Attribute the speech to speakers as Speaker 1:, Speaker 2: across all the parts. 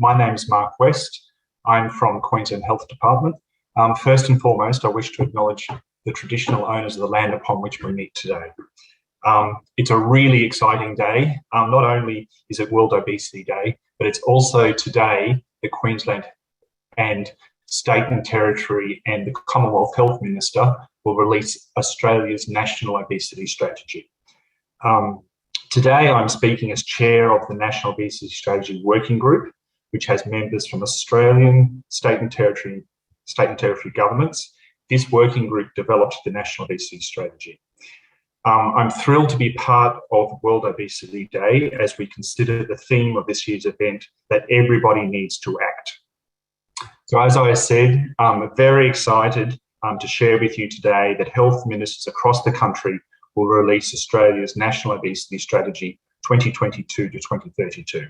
Speaker 1: My name is Mark West. I'm from Queensland Health Department. First and foremost, I wish to acknowledge the traditional owners of the land upon which we meet today. It's a really exciting day. Not only is it World Obesity Day, but it's also today that Queensland and State and Territory and the Commonwealth Health Minister will release Australia's National Obesity Strategy. Today I'm speaking as Chair of the National Obesity Strategy Working Group, which has members from Australian, State and Territory governments. This working group developed the National Obesity Strategy. I'm thrilled to be part of World Obesity Day as we consider the theme of this year's event, that everybody needs to act. So as I said, I'm very excited to share with you today that health ministers across the country will release Australia's National Obesity Strategy 2022 to 2032.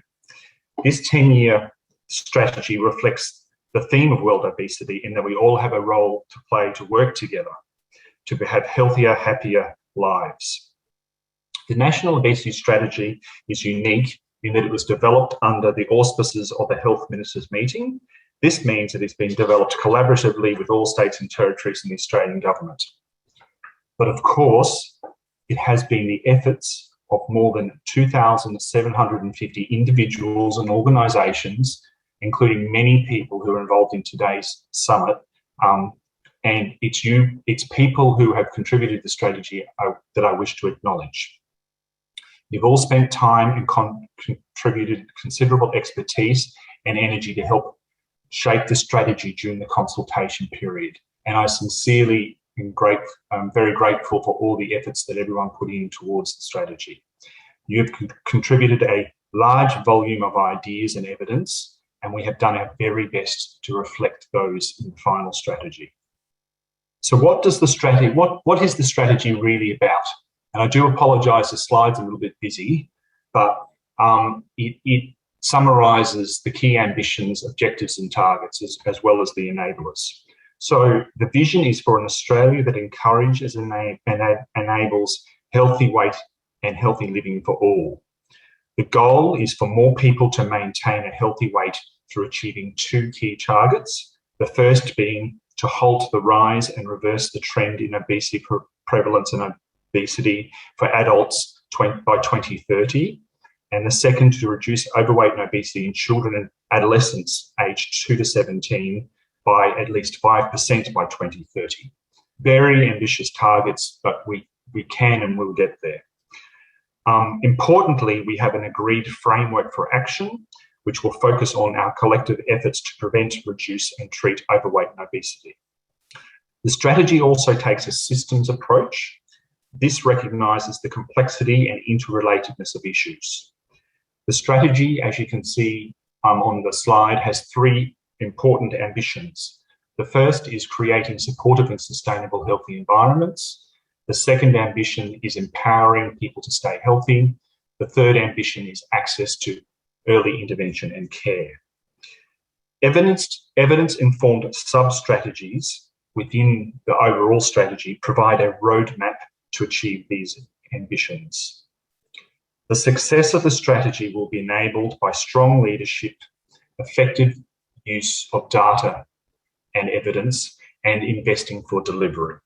Speaker 1: This 10-year strategy reflects the theme of World Obesity in that we all have a role to play to work together to have healthier, happier lives. The National Obesity Strategy is unique in that it was developed under the auspices of the Health Ministers meeting. This means that it's been developed collaboratively with all states and territories and the Australian government. But of course, it has been the efforts of more than 2,750 individuals and organisations, including many people who are involved in today's summit, and it's people who have contributed to the strategy that I wish to acknowledge. You've all spent time and contributed considerable expertise and energy to help shape the strategy during the consultation period, and I sincerely I'm very grateful for all the efforts that everyone put in towards the strategy. You've contributed a large volume of ideas and evidence, and we have done our very best to reflect those in the final strategy. So what is the strategy really about? And I do apologise, the slide's a little bit busy, but it summarises the key ambitions, objectives and targets as well as the enablers. So the vision is for an Australia that encourages and enables healthy weight and healthy living for all. The goal is for more people to maintain a healthy weight through achieving two key targets. The first being to halt the rise and reverse the trend in obesity prevalence and obesity for adults by 2030. And the second, to reduce overweight and obesity in children and adolescents aged 2 to 17 by at least 5% by 2030. Very ambitious targets, but we can and will get there. Importantly, we have an agreed framework for action, which will focus on our collective efforts to prevent, reduce and treat overweight and obesity. The strategy also takes a systems approach. This recognises the complexity and interrelatedness of issues. The strategy, as you can see on the slide, has three important ambitions. The first is creating supportive and sustainable healthy environments. The second ambition is empowering people to stay healthy. The third ambition is access to early intervention and care. Evidence-informed sub-strategies within the overall strategy provide a roadmap to achieve these ambitions. The success of the strategy will be enabled by strong leadership, effective use of data and evidence, and investing for delivery.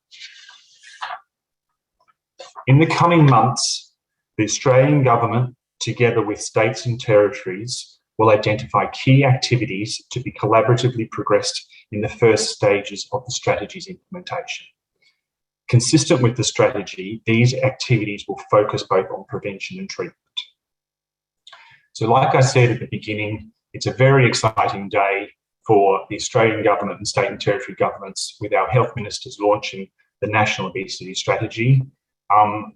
Speaker 1: In the coming months, the Australian government, together with states and territories, will identify key activities to be collaboratively progressed in the first stages of the strategy's implementation. Consistent with the strategy, these activities will focus both on prevention and treatment. So like I said at the beginning, it's a very exciting day for the Australian government and state and territory governments with our health ministers launching the National Obesity Strategy.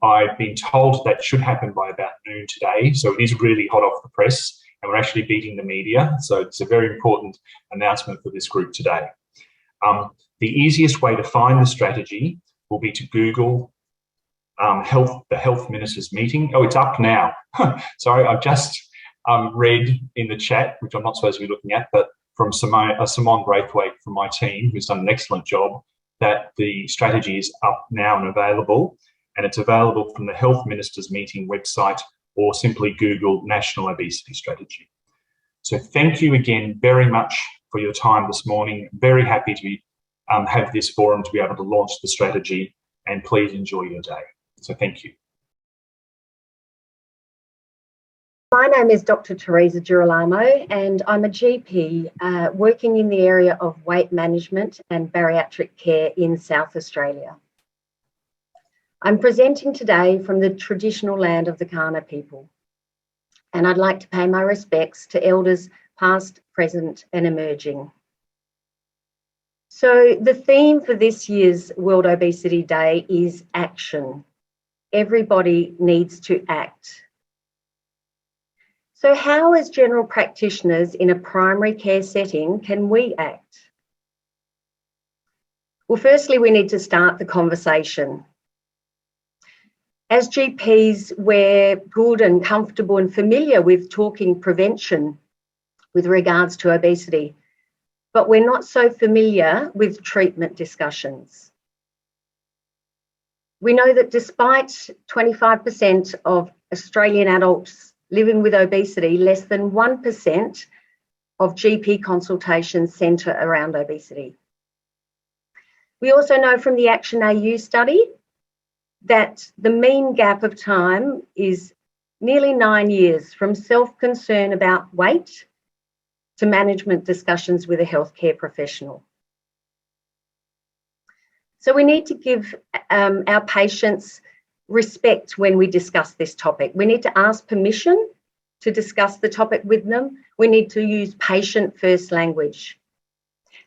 Speaker 1: I've been told that should happen by about noon today, so it is really hot off the press and we're actually beating the media, so it's a very important announcement for this group today. The easiest way to find the strategy will be to Google the Health Ministers meeting. Oh, it's up now. Sorry, I've just read in the chat, which I'm not supposed to be looking at, but from Simone Braithwaite from my team, who's done an excellent job, that the strategy is up now and available, and it's available from the Health Ministers meeting website or simply Google National Obesity Strategy. So thank you again very much for your time this morning. Very happy to have this forum to be able to launch the strategy, and please enjoy your day. So thank you.
Speaker 2: My name is Dr. Teresa Girolamo, and I'm a GP working in the area of weight management and bariatric care in South Australia. I'm presenting today from the traditional land of the Kaurna people, and I'd like to pay my respects to elders past, present and emerging. So the theme for this year's World Obesity Day is action. Everybody needs to act. So how, as general practitioners in a primary care setting, can we act? Well, firstly, we need to start the conversation. As GPs, we're good and comfortable and familiar with talking prevention with regards to obesity, but we're not so familiar with treatment discussions. We know that despite 25% of Australian adults living with obesity, less than 1% of GP consultations centre around obesity. We also know from the Action AU study that the mean gap of time is nearly 9 years from self-concern about weight to management discussions with a healthcare professional. So we need to give our patients respect when we discuss this topic. We need to ask permission to discuss the topic with them. We need to use patient-first language.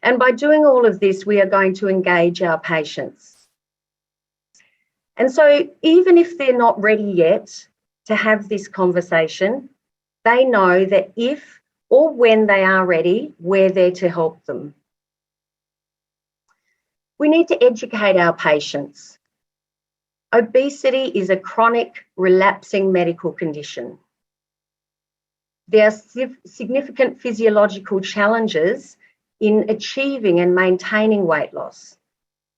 Speaker 2: And by doing all of this, we are going to engage our patients. And so even if they're not ready yet to have this conversation, they know that if or when they are ready, we're there to help them. We need to educate our patients. Obesity is a chronic, relapsing medical condition. There are significant physiological challenges in achieving and maintaining weight loss.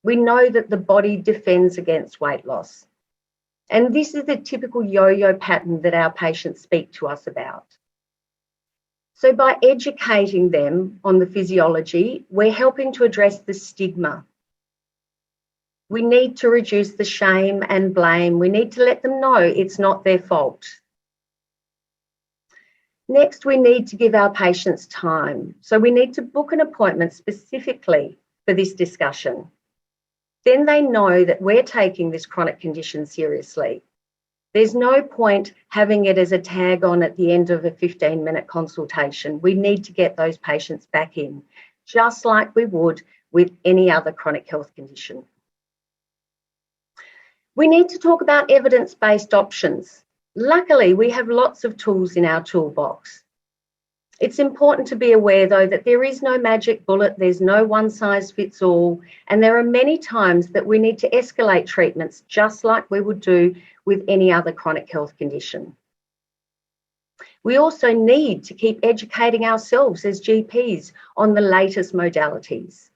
Speaker 2: We know that the body defends against weight loss. And this is the typical yo-yo pattern that our patients speak to us about. So by educating them on the physiology, we're helping to address the stigma. We need to reduce the shame and blame. We need to let them know it's not their fault. Next, we need to give our patients time. So we need to book an appointment specifically for this discussion. Then they know that we're taking this chronic condition seriously. There's no point having it as a tag on at the end of a 15-minute consultation. We need to get those patients back in, just like we would with any other chronic health condition. We need to talk about evidence-based options. Luckily, we have lots of tools in our toolbox. It's important to be aware, though, that there is no magic bullet, there's no one-size-fits-all, and there are many times that we need to escalate treatments just like we would do with any other chronic health condition. We also need to keep educating ourselves as GPs on the latest modalities.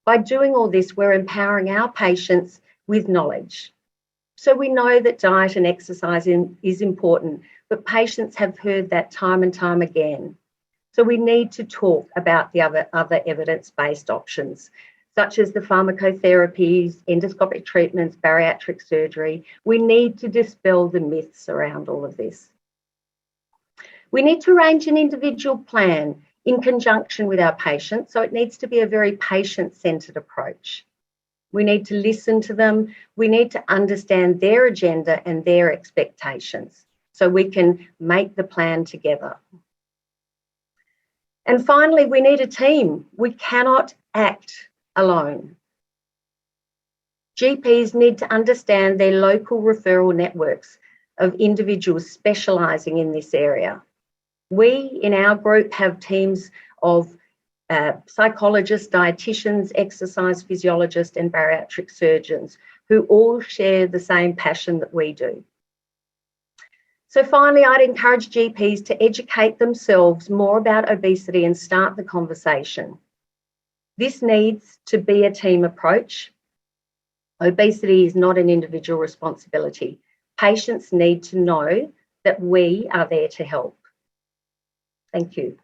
Speaker 2: By doing all this, we're empowering our patients with knowledge. So we know that diet and exercise is important, but patients have heard that time and time again. So we need to talk about the other evidence-based options, such as the pharmacotherapies, endoscopic treatments, bariatric surgery. We need to dispel the myths around all of this. We need to arrange an individual plan in conjunction with our patients, so it needs to be a very patient-centred approach. We need to listen to them. We need to understand their agenda and their expectations so we can make the plan together. And finally, we need a team. We cannot act alone. GPs need to understand their local referral networks of individuals specialising in this area. We, in our group, have teams of psychologists, dietitians, exercise physiologists and bariatric surgeons who all share the same passion that we do. So finally, I'd encourage GPs to educate themselves more about obesity and start the conversation. This needs to be a team approach. Obesity is not an individual responsibility. Patients need to know that we are there to help. Thank you.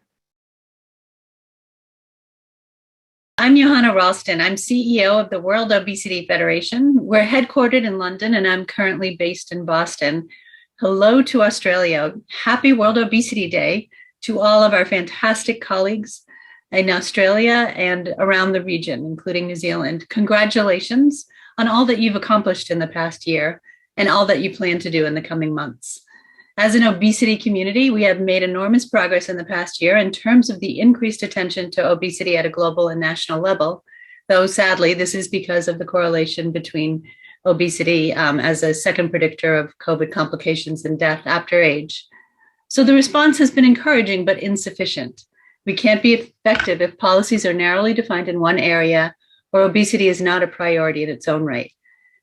Speaker 3: I'm Johanna Ralston. I'm CEO of the World Obesity Federation. We're headquartered in London, and I'm currently based in Boston. Hello to Australia. Happy World Obesity Day to all of our fantastic colleagues in Australia and around the region, including New Zealand. Congratulations on all that you've accomplished in the past year and all that you plan to do in the coming months. As an obesity community, we have made enormous progress in the past year in terms of the increased attention to obesity at a global and national level, though sadly, this is because of the correlation between obesity as a second predictor of COVID complications and death after age. So the response has been encouraging, but insufficient. We can't be effective if policies are narrowly defined in one area or obesity is not a priority in its own right.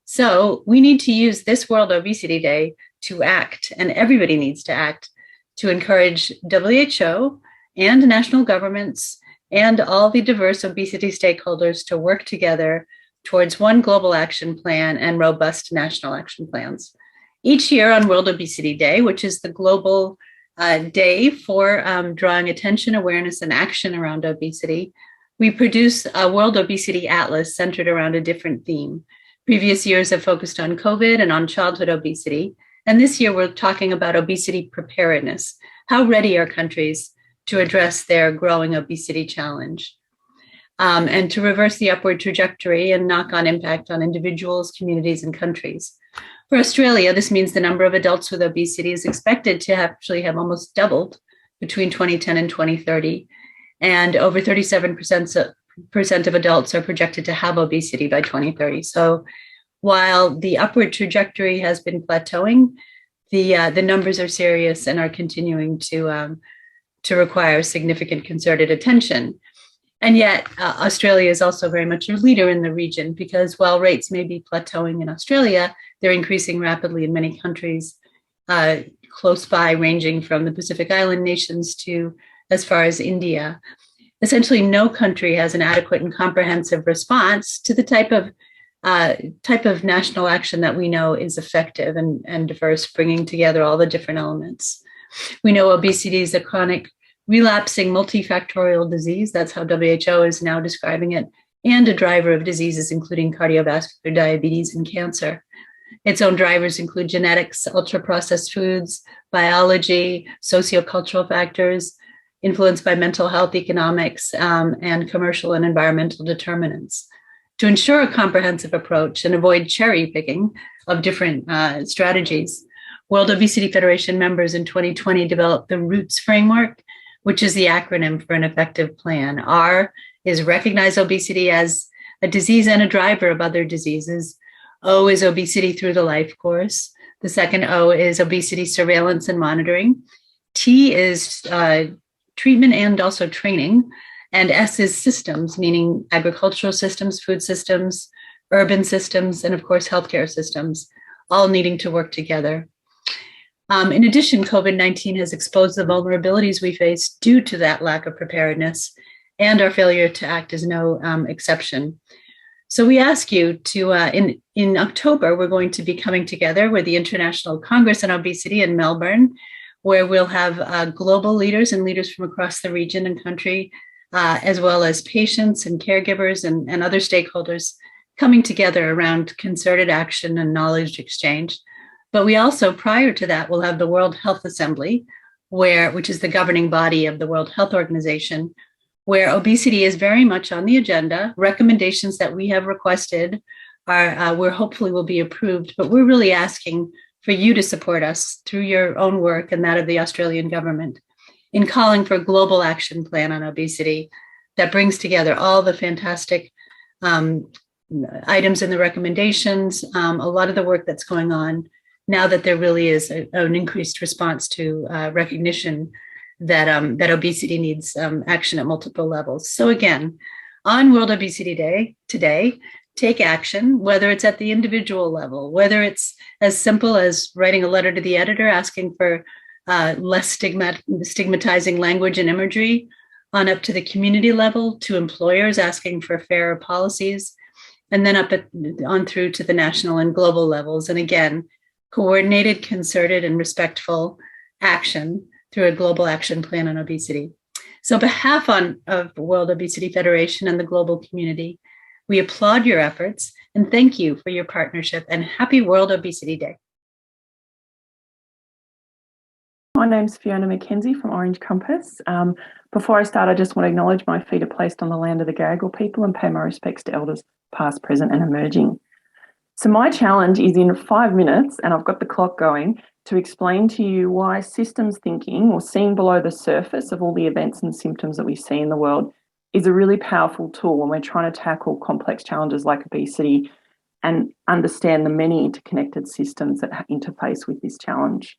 Speaker 3: So we need to use this World Obesity Day to act, and everybody needs to act, to encourage WHO and national governments and all the diverse obesity stakeholders to work together towards one global action plan and robust national action plans. Each year on World Obesity Day, which is the global day for drawing attention, awareness, and action around obesity, we produce a World Obesity Atlas centered around a different theme. Previous years have focused on COVID and on childhood obesity. And this year, we're talking about obesity preparedness. How ready are countries to address their growing obesity challenge and to reverse the upward trajectory and knock-on impact on individuals, communities, and countries? For Australia, this means the number of adults with obesity is expected to actually have almost doubled between 2010 and 2030. And over 37% of adults are projected to have obesity by 2030. So while the upward trajectory has been plateauing, the numbers are serious and are continuing to require significant concerted attention. And yet, Australia is also very much a leader in the region because while rates may be plateauing in Australia, they're increasing rapidly in many countries close by, ranging from the Pacific Island nations to as far as India. Essentially, no country has an adequate and comprehensive response to the type of national action that we know is effective and diverse, bringing together all the different elements. We know obesity is a chronic, relapsing, multifactorial disease. That's how WHO is now describing it, and a driver of diseases, including cardiovascular diabetes and cancer. Its own drivers include genetics, ultra-processed foods, biology, sociocultural factors, influenced by mental health, economics, and commercial and environmental determinants. To ensure a comprehensive approach and avoid cherry picking of different strategies, World Obesity Federation members in 2020 developed the ROOTS framework, which is the acronym for an effective plan. R is recognize obesity as a disease and a driver of other diseases. O is obesity through the life course. The second O is obesity surveillance and monitoring. T is treatment and also training. And S is systems, meaning agricultural systems, food systems, urban systems, and of course, healthcare systems, all needing to work together. In addition, COVID-19 has exposed the vulnerabilities we face due to that lack of preparedness, and our failure to act is no exception. So we ask you to, in October, we're going to be coming together with the International Congress on Obesity in Melbourne, where we'll have global leaders and leaders from across the region and country, as well as patients and caregivers and other stakeholders coming together around concerted action and knowledge exchange. But we also, prior to that, will have the World Health Assembly, which is the governing body of the World Health Organization, where obesity is very much on the agenda. Recommendations that we have requested we're hopefully will be approved, but we're really asking for you to support us through your own work and that of the Australian government in calling for a global action plan on obesity that brings together all the fantastic items in the recommendations, a lot of the work that's going on now that there really is an increased response to recognition that obesity needs action at multiple levels. So again, on World Obesity Day today, take action, whether it's at the individual level, whether it's as simple as writing a letter to the editor asking for less stigmatizing language and imagery, on up to the community level, to employers asking for fairer policies, and then on through to the national and global levels. And again, coordinated, concerted, and respectful action through a global action plan on obesity. So on behalf of World Obesity Federation and the global community, we applaud your efforts and thank you for your partnership, and happy World Obesity Day.
Speaker 4: My name's Fiona McKenzie from Orange Compass. Before I start, I just want to acknowledge my feet are placed on the land of the Gadigal people and pay my respects to elders past, present and emerging. So my challenge is in 5 minutes, and I've got the clock going, to explain to you why systems thinking, or seeing below the surface of all the events and symptoms that we see in the world, is a really powerful tool when we're trying to tackle complex challenges like obesity and understand the many interconnected systems that interface with this challenge.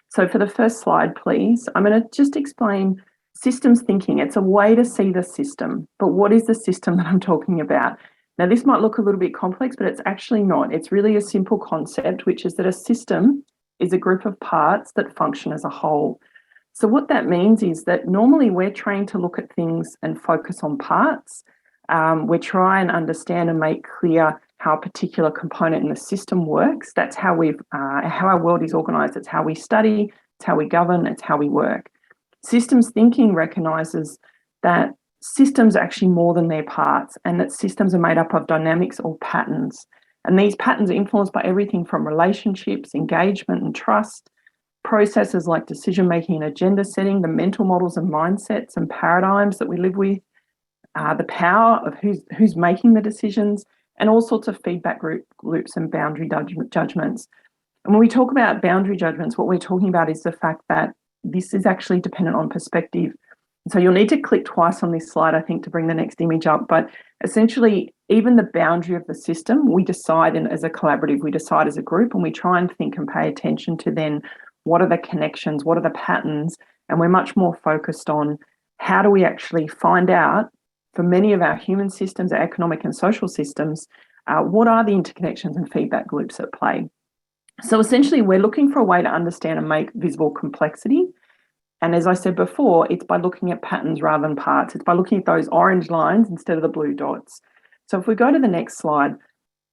Speaker 4: So for the first slide, please, I'm going to just explain systems thinking. It's a way to see the system, but what is the system that I'm talking about? Now, this might look a little bit complex, but it's actually not. It's really a simple concept, which is that a system is a group of parts that function as a whole. So what that means is that normally we're trained to look at things and focus on parts. We try and understand and make clear how a particular component in the system works. That's how how our world is organised. It's how we study, it's how we govern, it's how we work. Systems thinking recognises that systems are actually more than their parts, and that systems are made up of dynamics or patterns. And these patterns are influenced by everything from relationships, engagement and trust, processes like decision-making and agenda setting, the mental models and mindsets and paradigms that we live with, the power of who's making the decisions, and all sorts of feedback loops and boundary judgments. And when we talk about boundary judgments, what we're talking about is the fact that this is actually dependent on perspective. So you'll need to click twice on this slide, I think, to bring the next image up. But essentially, even the boundary of the system, we decide as a collaborative, we decide as a group, and we try and think and pay attention to then what are the connections, what are the patterns, and we're much more focused on how do we actually find out, for many of our human systems, our economic and social systems, what are the interconnections and feedback loops at play. So essentially, we're looking for a way to understand and make visible complexity. And as I said before, it's by looking at patterns rather than parts. It's by looking at those orange lines instead of the blue dots. So if we go to the next slide,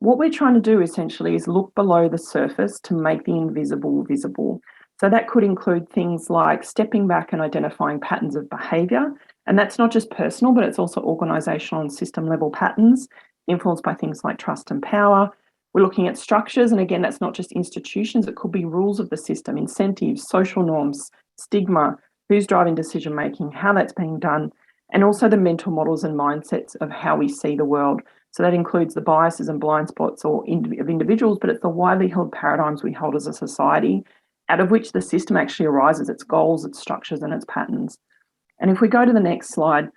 Speaker 4: what we're trying to do essentially is look below the surface to make the invisible visible. So that could include things like stepping back and identifying patterns of behaviour. And that's not just personal, but it's also organisational and system level patterns influenced by things like trust and power. We're looking at structures. And again, that's not just institutions. It could be rules of the system, incentives, social norms, stigma, who's driving decision making, how that's being done, and also the mental models and mindsets of how we see the world. So that includes the biases and blind spots of individuals, but it's the widely held paradigms we hold as a society, out of which the system actually arises, its goals, its structures, and its patterns. And if we go to the next slide,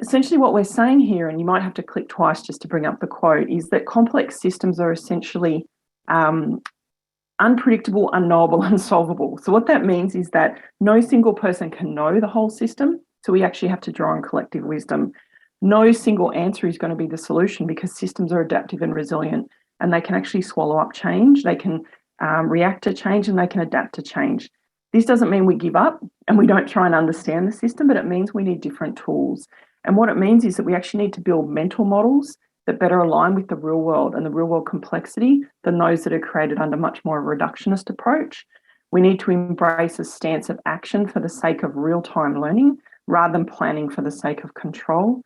Speaker 4: essentially what we're saying here, and you might have to click twice just to bring up the quote, is that complex systems are essentially unpredictable, unknowable, unsolvable. So what that means is that no single person can know the whole system. So we actually have to draw on collective wisdom. No single answer is going to be the solution, because systems are adaptive and resilient, and they can actually swallow up change. They can react to change, and they can adapt to change. This doesn't mean we give up and we don't try and understand the system, but it means we need different tools. And what it means is that we actually need to build mental models that better align with the real world and the real world complexity than those that are created under much more of a reductionist approach. We need to embrace a stance of action for the sake of real-time learning rather than planning for the sake of control.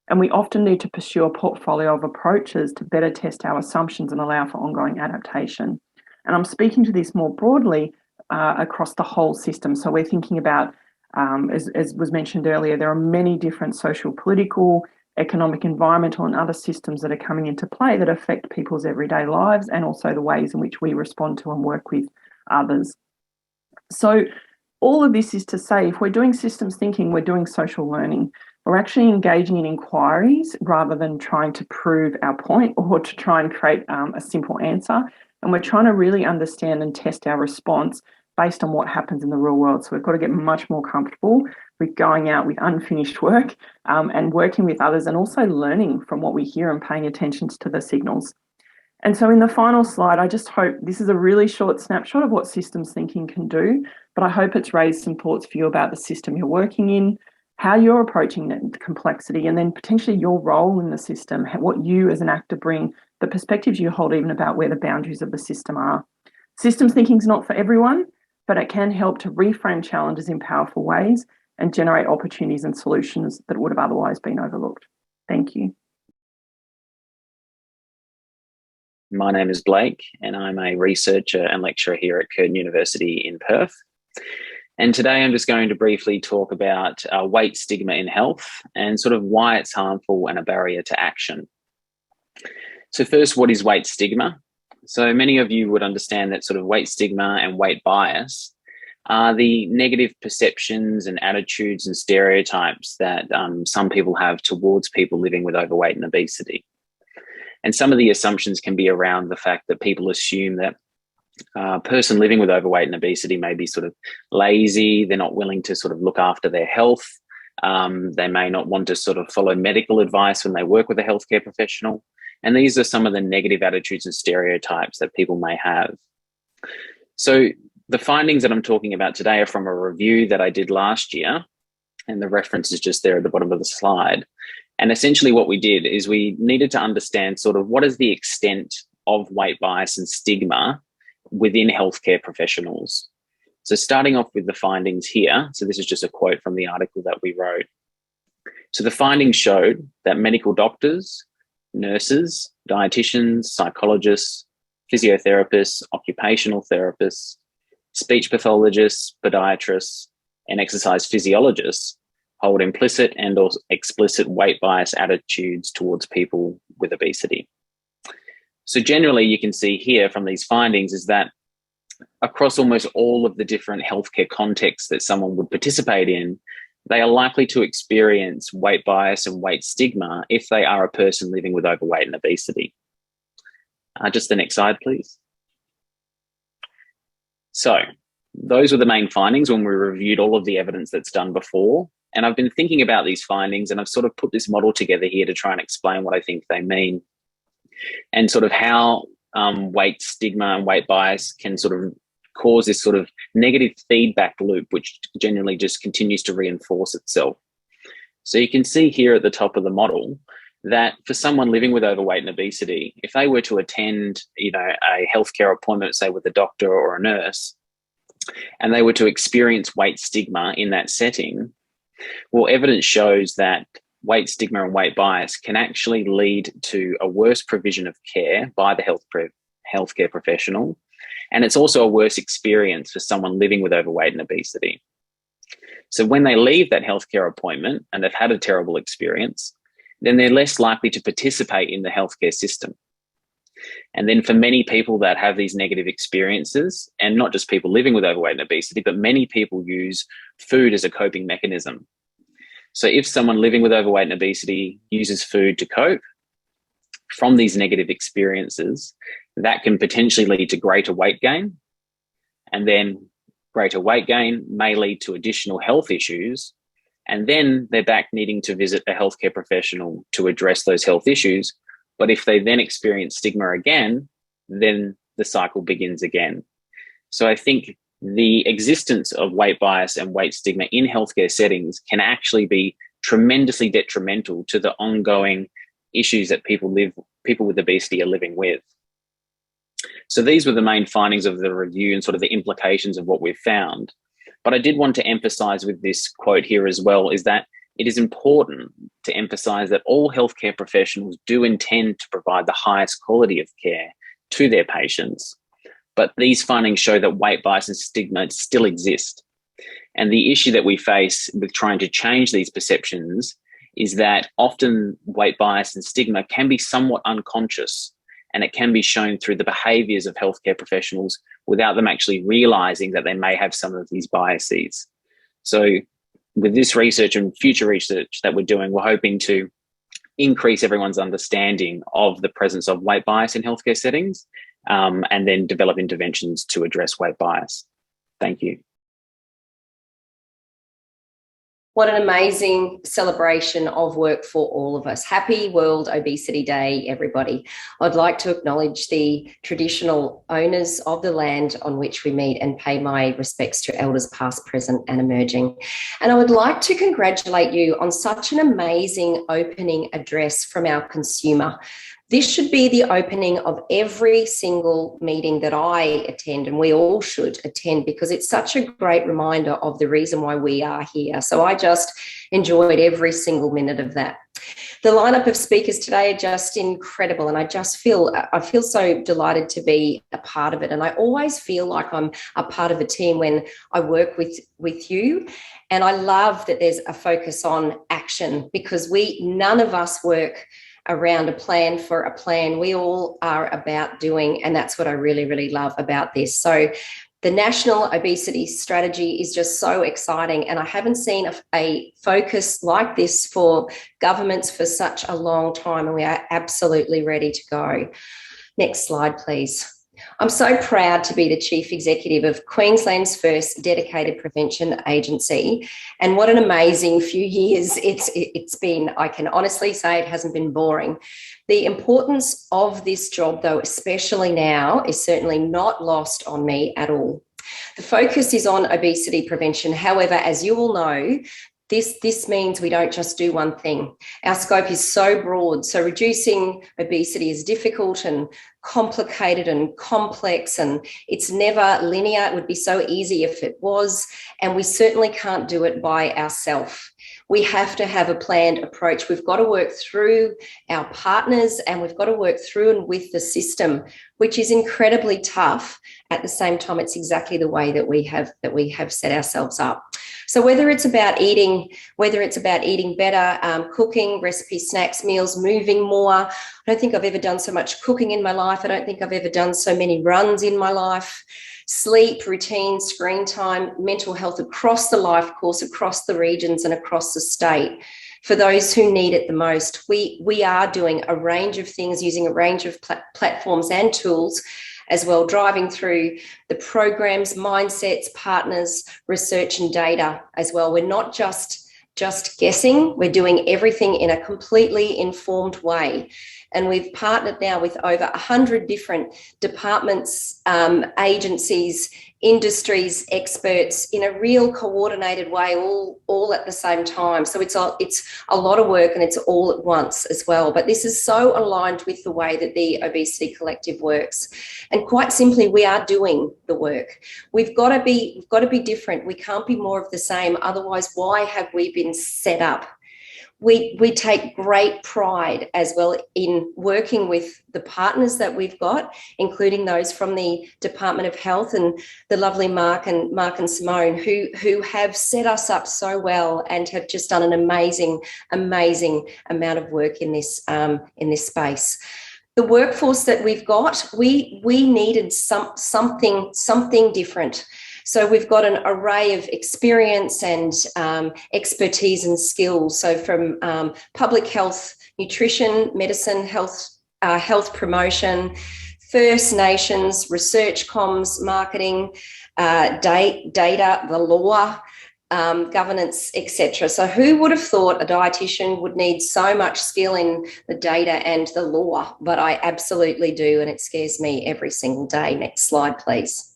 Speaker 4: And we often need to pursue a portfolio of approaches to better test our assumptions and allow for ongoing adaptation. And I'm speaking to this more broadly across the whole system. So we're thinking about, as was mentioned earlier, there are many different social, political, economic, environmental and other systems that are coming into play that affect people's everyday lives, and also the ways in which we respond to and work with others. So all of this is to say, if we're doing systems thinking, we're doing social learning. We're actually engaging in inquiries rather than trying to prove our point or to try and create a simple answer. And we're trying to really understand and test our response based on what happens in the real world. So we've got to get much more comfortable with going out with unfinished work and working with others, and also learning from what we hear and paying attention to the signals. And so in the final slide, I just hope this is a really short snapshot of what systems thinking can do, but I hope it's raised some thoughts for you about the system you're working in, how you're approaching the complexity, and then potentially your role in the system, what you as an actor bring, the perspectives you hold even about where the boundaries of the system are. Systems thinking is not for everyone, but it can help to reframe challenges in powerful ways and generate opportunities and solutions that would have otherwise been overlooked. Thank you.
Speaker 5: My name is Blake, and I'm a researcher and lecturer here at Curtin University in Perth. And today I'm just going to briefly talk about weight stigma in health and sort of why it's harmful and a barrier to action. So first, what is weight stigma? So many of you would understand that sort of weight stigma and weight bias are the negative perceptions and attitudes and stereotypes that some people have towards people living with overweight and obesity. And some of the assumptions can be around the fact that people assume that a person living with overweight and obesity may be sort of lazy, they're not willing to sort of look after their health, they may not want to sort of follow medical advice when they work with a healthcare professional. And these are some of the negative attitudes and stereotypes that people may have. So the findings that I'm talking about today are from a review that I did last year, and the reference is just there at the bottom of the slide. And essentially what we did is we needed to understand sort of what is the extent of weight bias and stigma within healthcare professionals. So starting off with the findings here, so this is just a quote from the article that we wrote. So the findings showed that medical doctors, nurses, dietitians, psychologists, physiotherapists, occupational therapists, speech pathologists, podiatrists, and exercise physiologists hold implicit and or explicit weight bias attitudes towards people with obesity. So generally, you can see here from these findings is that across almost all of the different healthcare contexts that someone would participate in, they are likely to experience weight bias and weight stigma if they are a person living with overweight and obesity. Just the next slide, please. So those were the main findings when we reviewed all of the evidence that's done before. And I've been thinking about these findings, and I've sort of put this model together here to try and explain what I think they mean and sort of how weight stigma and weight bias can sort of cause this sort of negative feedback loop, which generally just continues to reinforce itself. So you can see here at the top of the model that for someone living with overweight and obesity, if they were to attend, a healthcare appointment, say with a doctor or a nurse, and they were to experience weight stigma in that setting, well, evidence shows that weight stigma and weight bias can actually lead to a worse provision of care by the healthcare professional. And it's also a worse experience for someone living with overweight and obesity. So when they leave that healthcare appointment and they've had a terrible experience, then they're less likely to participate in the healthcare system. And then for many people that have these negative experiences, and not just people living with overweight and obesity, but many people use food as a coping mechanism. So if someone living with overweight and obesity uses food to cope from these negative experiences, that can potentially lead to greater weight gain. And then greater weight gain may lead to additional health issues. And then they're back needing to visit a healthcare professional to address those health issues. But if they then experience stigma again, then the cycle begins again. So I think the existence of weight bias and weight stigma in healthcare settings can actually be tremendously detrimental to the ongoing issues that people with obesity are living with. So these were the main findings of the review and sort of the implications of what we've found. But I did want to emphasize with this quote here as well is that it is important to emphasize that all healthcare professionals do intend to provide the highest quality of care to their patients. But these findings show that weight bias and stigma still exist. And the issue that we face with trying to change these perceptions is that often weight bias and stigma can be somewhat unconscious, and it can be shown through the behaviors of healthcare professionals without them actually realizing that they may have some of these biases. So with this research and future research that we're doing, we're hoping to increase everyone's understanding of the presence of weight bias in healthcare settings, and then develop interventions to address weight bias. Thank you.
Speaker 6: What an amazing celebration of work for all of us. Happy World Obesity Day, everybody. I'd like to acknowledge the traditional owners of the land on which we meet and pay my respects to elders past, present and emerging. And I would like to congratulate you on such an amazing opening address from our consumer. This should be the opening of every single meeting that I attend, and we all should attend, because it's such a great reminder of the reason why we are here. So I just enjoyed every single minute of that. The lineup of speakers today are just incredible, and I feel so delighted to be a part of it. And I always feel like I'm a part of a team when I work with you. And I love that there's a focus on action, because none of us work around a plan for a plan. We all are about doing, and that's what I really, really love about this. So the National Obesity Strategy is just so exciting, and I haven't seen a focus like this for governments for such a long time, and we are absolutely ready to go. Next slide, please. I'm so proud to be the Chief Executive of Queensland's first dedicated prevention agency, and what an amazing few years it's been. I can honestly say it hasn't been boring. The importance of this job, though, especially now, is certainly not lost on me at all. The focus is on obesity prevention. However, as you all know, this means we don't just do one thing. Our scope is so broad. So reducing obesity is difficult and complicated and complex, and it's never linear. It would be so easy if it was, and we certainly can't do it by ourselves. We have to have a planned approach. We've got to work through our partners, and we've got to work through and with the system, which is incredibly tough. At the same time, it's exactly the way that we have set ourselves up. So whether it's about eating better, cooking, recipes, snacks, meals, moving more. I don't think I've ever done so much cooking in my life. I don't think I've ever done so many runs in my life. Sleep, routine, screen time, mental health across the life course, across the regions and across the state. For those who need it the most, we are doing a range of things using a range of platforms and tools as well, driving through the programs, mindsets, partners, research and data as well. We're not just guessing, we're doing everything in a completely informed way. And we've partnered now with over 100 different departments, agencies, industries, experts in a real coordinated way, all at the same time. So it's a lot of work, and it's all at once as well. But this is so aligned with the way that the Obesity Collective works. And quite simply, we are doing the work. We've got to be different. We can't be more of the same. Otherwise, why have we been set up? We take great pride as well in working with the partners that we've got, including those from the Department of Health and the lovely Mark and Simone, who have set us up so well and have just done an amazing amount of work in this space. The workforce that we've got, we needed something different. So we've got an array of experience and expertise and skills. So from public health, nutrition, medicine, health promotion, First Nations, research, comms, marketing, data, the law, governance, etc. So who would have thought a dietitian would need so much skill in the data and the law? But I absolutely do, and it scares me every single day. Next slide, please.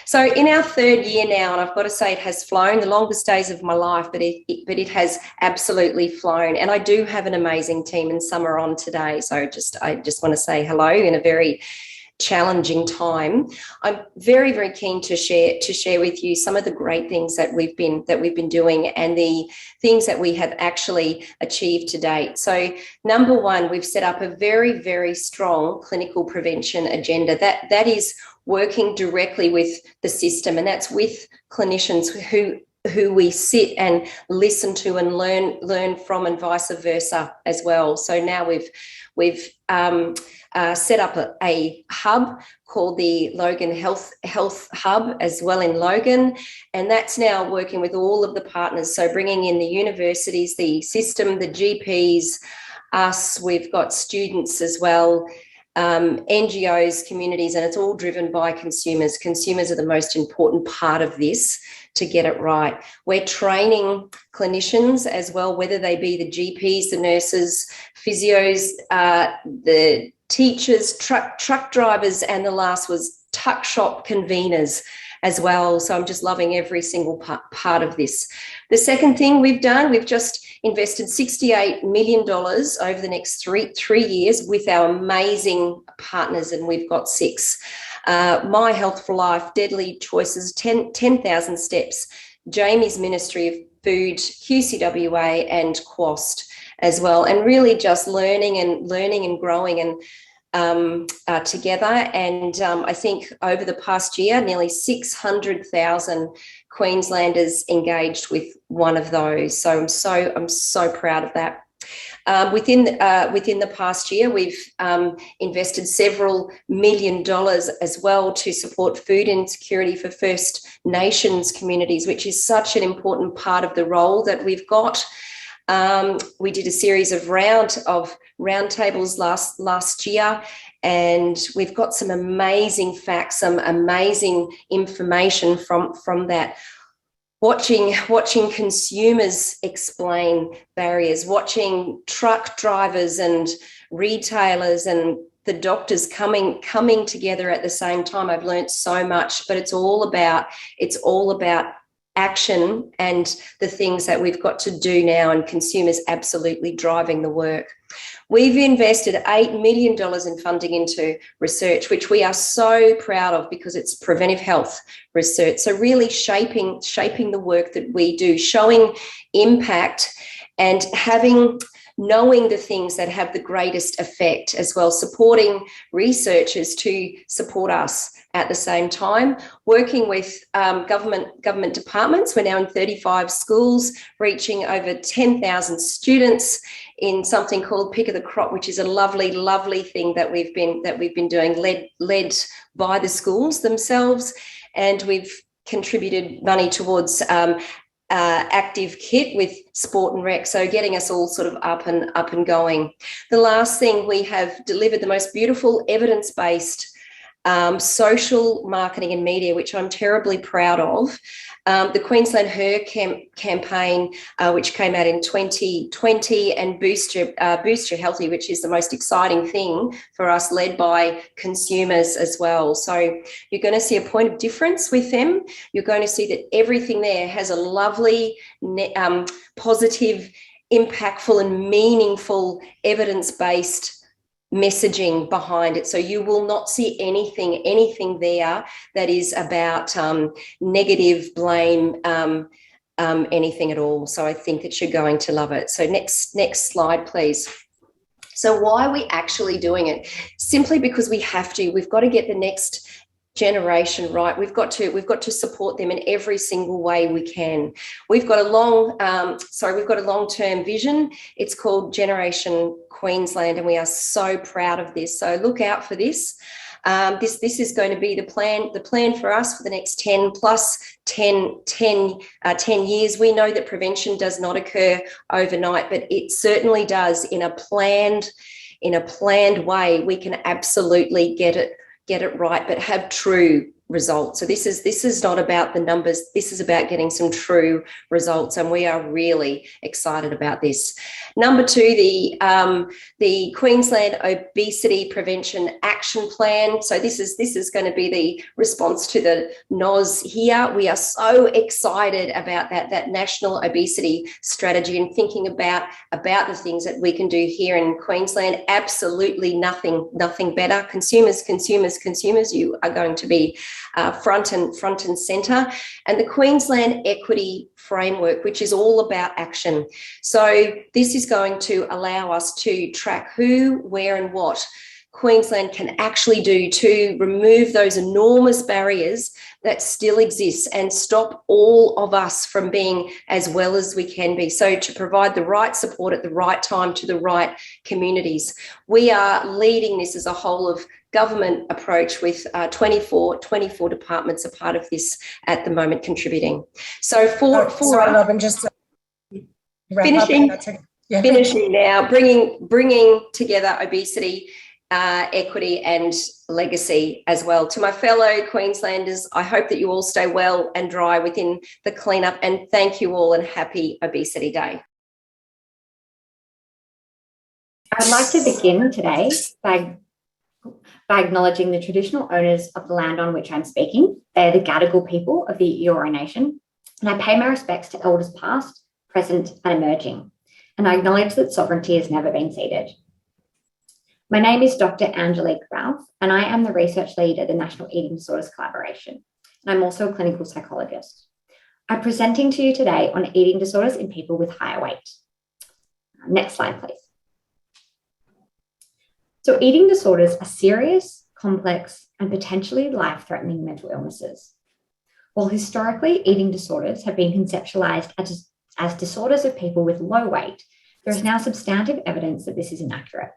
Speaker 6: So in our third year now, and I've got to say it has flown, the longest days of my life, but it has absolutely flown. And I do have an amazing team, and some are on today. So I just want to say hello in a very challenging time. I'm very, very keen to share with you some of the great things that we've been doing and the things that we have actually achieved to date. So number one, we've set up a very, very strong clinical prevention agenda that is working directly with the system, and that's with clinicians who we sit and listen to and learn from, and vice versa as well. So now we've set up a hub called the Logan Health Hub as well in Logan, and that's now working with all of the partners. So bringing in the universities, the system, the GPs, us. We've got students as well. NGOs, communities, and it's all driven by consumers. Consumers are the most important part of this to get it right. We're training clinicians as well, whether they be the GPs, the nurses, physios, the teachers, truck drivers, and the last was tuck shop conveners as well. So I'm just loving every single part of this. The second thing we've done, we've just invested $68 million over the next three years with our amazing partners, and we've got 6. My Health for Life, Deadly Choices, 10,000 Steps, Jamie's Ministry of Food, QCWA, and QUAST as well, and really just learning and growing and together. And I think over the past year, nearly 600,000 Queenslanders engaged with one of those. So I'm so proud of that. Within the past year, we've invested several $1 million as well to support food insecurity for First Nations communities, which is such an important part of the role that we've got. We did a series of roundtables last year, and we've got some amazing facts, some amazing information from that. Watching consumers explain barriers, watching truck drivers and retailers and the doctors coming together at the same time. I've learned so much, but it's all about action and the things that we've got to do now, and consumers absolutely driving the work. We've invested $8 million in funding into research, which we are so proud of because it's preventive health research. So really shaping the work that we do, showing impact and knowing the things that have the greatest effect as well, supporting researchers to support us at the same time, working with government departments. We're now in 35 schools, reaching over 10,000 students in something called Pick of the Crop, which is a lovely, lovely thing that we've been doing, led by the schools themselves. And we've contributed money towards active kit with sport and rec, so getting us all sort of up and going. The last thing, we have delivered the most beautiful evidence-based social marketing and media, which I'm terribly proud of. The Queensland Her campaign, which came out in 2020, and Boost Your Healthy, which is the most exciting thing for us, led by consumers as well. So you're going to see a point of difference with them. You're going to see that everything there has a lovely, positive, impactful and meaningful evidence-based messaging behind it. So you will not see anything there that is about negative, blame, anything at all. So I think that you're going to love it. So next slide, please. So why are we actually doing it? Simply because we have to. We've got to get the next generation right. We've got to support them in every single way we can. We've got a long-term vision. It's called Generation Queensland, and we are so proud of this. So look out for this. This is going to be the plan for us for the next 10 years. We know that prevention does not occur overnight, but it certainly does in a planned way. We can absolutely get it right, but have true results. So this is not about the numbers. This is about getting some true results, and we are really excited about this. Number 2, the Queensland Obesity Prevention Action Plan. So this is going to be the response to the NOS here. We are so excited about that national obesity strategy and thinking about the things that we can do here in Queensland. Absolutely nothing better. Consumers. You are going to be front and centre, and the Queensland Equity Framework, which is all about action. So this is going to allow us to track who, where and what Queensland can actually do to remove those enormous barriers that still exist and stop all of us from being as well as we can be. So to provide the right support at the right time to the right communities. We are leading this as a whole of government approach with 24 departments a part of this at the moment contributing. So
Speaker 7: sorry, Robin, just
Speaker 6: finishing now, bringing together obesity, equity and legacy as well. To my fellow Queenslanders, I hope that you all stay well and dry within the cleanup, and thank you all and happy Obesity Day.
Speaker 8: I'd like to begin today by acknowledging the traditional owners of the land on which I'm speaking. They're the Gadigal people of the Eora Nation, and I pay my respects to elders past, present and emerging. and I acknowledge that sovereignty has never been ceded. My name is Dr. Angelique Ralph, and I am the research lead at the National Eating Disorders Collaboration, and I'm also a clinical psychologist. I'm presenting to you today on eating disorders in people with higher weight. Next slide, please. So eating disorders are serious, complex, and potentially life-threatening mental illnesses. While historically eating disorders have been conceptualized as disorders of people with low weight, there is now substantive evidence that this is inaccurate.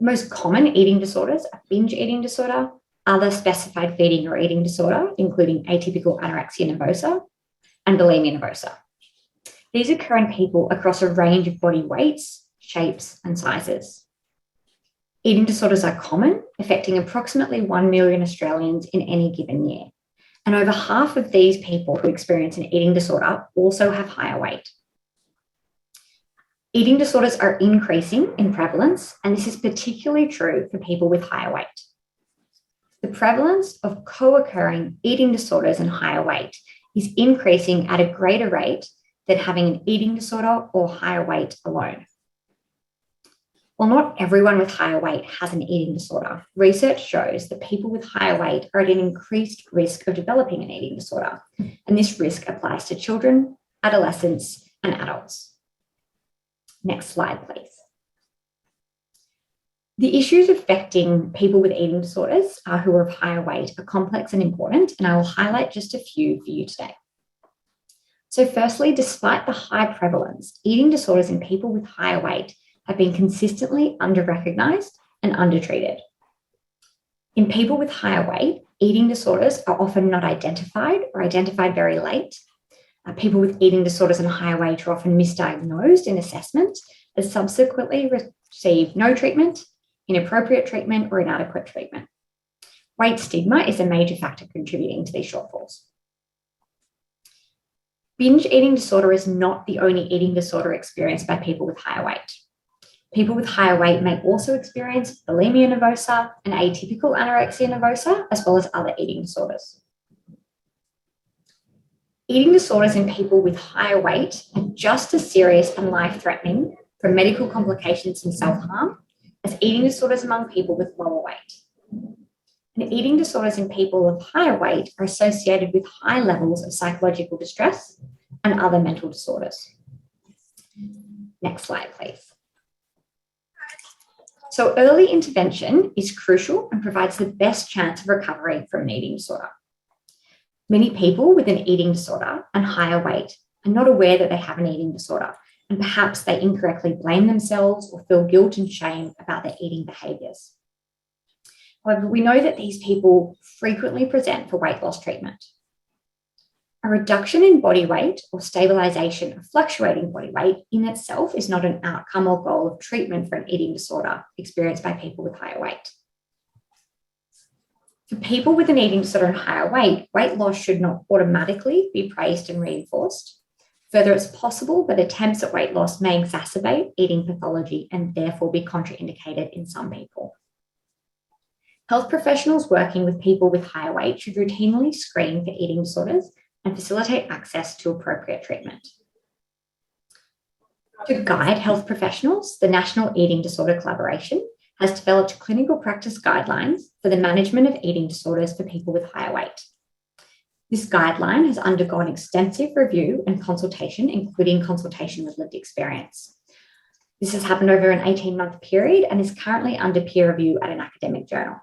Speaker 8: The most common eating disorders are binge eating disorder, other specified feeding or eating disorder, including atypical anorexia nervosa and bulimia nervosa. These occur in people across a range of body weights, shapes, and sizes. Eating disorders are common, affecting approximately 1 million Australians in any given year. And over half of these people who experience an eating disorder also have higher weight. Eating disorders are increasing in prevalence, and this is particularly true for people with higher weight. The prevalence of co-occurring eating disorders and higher weight is increasing at a greater rate than having an eating disorder or higher weight alone. While not everyone with higher weight has an eating disorder, research shows that people with higher weight are at an increased risk of developing an eating disorder, and this risk applies to children, adolescents, and adults. Next slide, please. The issues affecting people with eating disorders who are of higher weight are complex and important, and I will highlight just a few for you today. So firstly, despite the high prevalence, eating disorders in people with higher weight have been consistently under-recognised and undertreated. In people with higher weight, eating disorders are often not identified or identified very late. People with eating disorders and higher weight are often misdiagnosed in assessment and subsequently receive no treatment, inappropriate treatment, or inadequate treatment. Weight stigma is a major factor contributing to these shortfalls. Binge eating disorder is not the only eating disorder experienced by people with higher weight. People with higher weight may also experience bulimia nervosa and atypical anorexia nervosa, as well as other eating disorders. Eating disorders in people with higher weight are just as serious and life-threatening from medical complications and self-harm as eating disorders among people with lower weight. And eating disorders in people of higher weight are associated with high levels of psychological distress and other mental disorders. Next slide, please. So early intervention is crucial and provides the best chance of recovery from an eating disorder. Many people with an eating disorder and higher weight are not aware that they have an eating disorder, and perhaps they incorrectly blame themselves or feel guilt and shame about their eating behaviours. However, we know that these people frequently present for weight loss treatment. A reduction in body weight or stabilisation of fluctuating body weight in itself is not an outcome or goal of treatment for an eating disorder experienced by people with higher weight. For people with an eating disorder and higher weight, weight loss should not automatically be praised and reinforced. Further, it's possible that attempts at weight loss may exacerbate eating pathology and therefore be contraindicated in some people. Health professionals working with people with higher weight should routinely screen for eating disorders and facilitate access to appropriate treatment. To guide health professionals, the National Eating Disorder Collaboration has developed clinical practice guidelines for the management of eating disorders for people with higher weight. This guideline has undergone extensive review and consultation, including consultation with lived experience. This has happened over an 18-month period and is currently under peer review at an academic journal.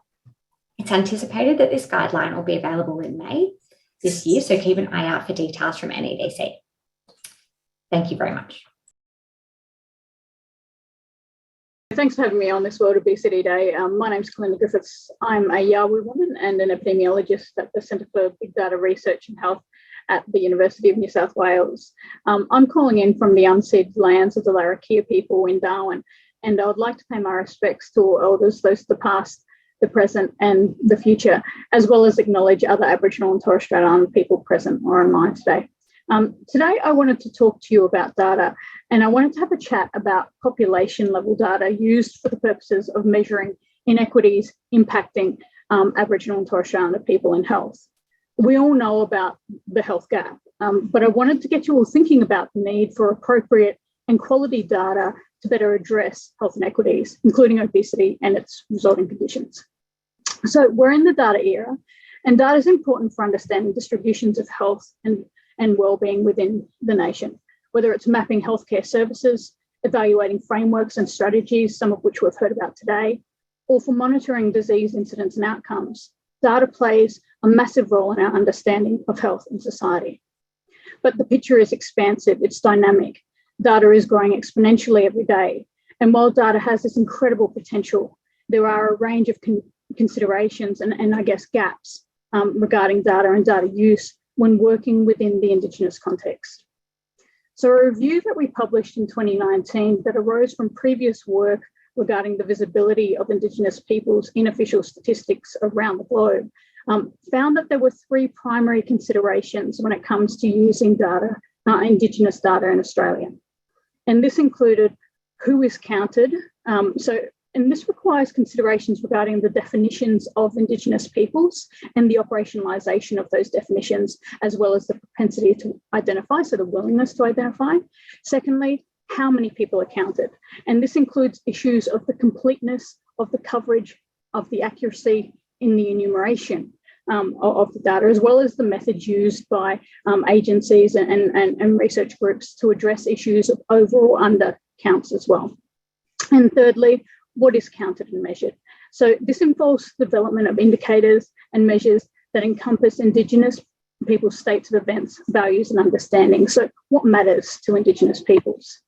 Speaker 8: It's anticipated that this guideline will be available in May this year, so keep an eye out for details from NEDC. Thank you very much.
Speaker 7: Thanks for having me on this World Obesity Day. My name's Kalinda Griffiths. I'm a Yawuru woman and an epidemiologist at the Centre for Big Data Research and Health at the University of New South Wales. I'm calling in from the unceded lands of the Larrakia people in Darwin, and I would like to pay my respects to all elders, those of the past, the present and the future, as well as acknowledge other Aboriginal and Torres Strait Islander people present or online today. Today, I wanted to talk to you about data, and I wanted to have a chat about population level data used for the purposes of measuring inequities impacting Aboriginal and Torres Strait Islander people in health. We all know about the health gap, but I wanted to get you all thinking about the need for appropriate and quality data to better address health inequities, including obesity and its resulting conditions. So we're in the data era, and data is important for understanding distributions of health and well-being within the nation, whether it's mapping healthcare services, evaluating frameworks and strategies, some of which we've heard about today, or for monitoring disease incidence and outcomes. Data plays a massive role in our understanding of health in society. But the picture is expansive, it's dynamic. Data is growing exponentially every day. And while data has this incredible potential, there are a range of considerations and I guess gaps regarding data and data use when working within the Indigenous context. So a review that we published in 2019 that arose from previous work regarding the visibility of Indigenous peoples in official statistics around the globe found that there were three primary considerations when it comes to using data, Indigenous data in Australia. And this included who is counted. And this requires considerations regarding the definitions of Indigenous peoples and the operationalisation of those definitions, as well as the propensity to identify, so the willingness to identify. Secondly, how many people are counted. And this includes issues of the completeness of the coverage, of the accuracy in the enumeration of the data, as well as the methods used by agencies and research groups to address issues of over or under counts as well. And thirdly, what is counted and measured? So this involves development of indicators and measures that encompass Indigenous people's states of events, values and understanding. So what matters to Indigenous peoples?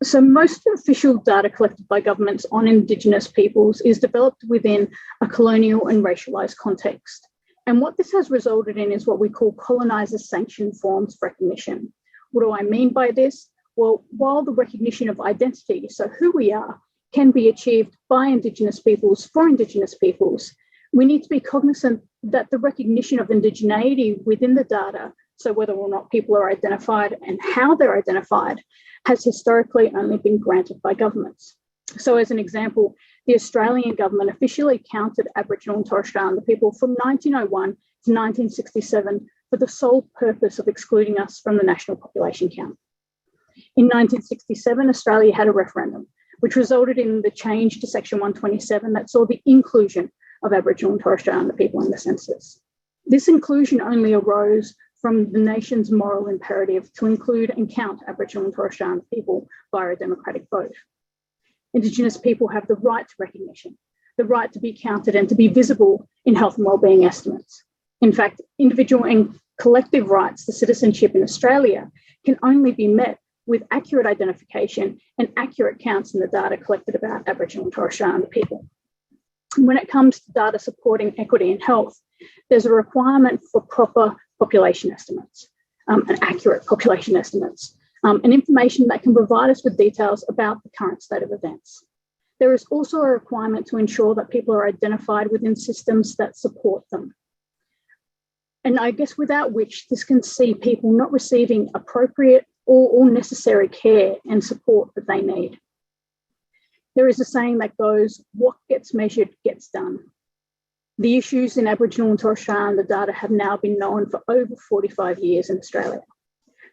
Speaker 7: So most official data collected by governments on Indigenous peoples is developed within a colonial and racialised context. And what this has resulted in is what we call coloniser sanctioned forms of recognition. What do I mean by this? Well, while the recognition of identity, so who we are, can be achieved by Indigenous peoples for Indigenous peoples, we need to be cognizant that the recognition of indigeneity within the data, so whether or not people are identified and how they're identified, has historically only been granted by governments. So as an example, the Australian government officially counted Aboriginal and Torres Strait Islander people from 1901 to 1967 for the sole purpose of excluding us from the national population count. In 1967, Australia had a referendum, which resulted in the change to Section 127 that saw the inclusion of Aboriginal and Torres Strait Islander people in the census. This inclusion only arose from the nation's moral imperative to include and count Aboriginal and Torres Strait Islander people via a democratic vote. Indigenous people have the right to recognition, the right to be counted and to be visible in health and wellbeing estimates. In fact, individual and collective rights to citizenship in Australia can only be met with accurate identification and accurate counts in the data collected about Aboriginal and Torres Strait Islander people. When it comes to data supporting equity in health, there's a requirement for proper population estimates and accurate population estimates and information that can provide us with details about the current state of events. There is also a requirement to ensure that people are identified within systems that support them. And I guess without which this can see people not receiving appropriate or necessary care and support that they need. There is a saying that goes, what gets measured gets done. The issues in Aboriginal and Torres Strait Islander data have now been known for over 45 years in Australia.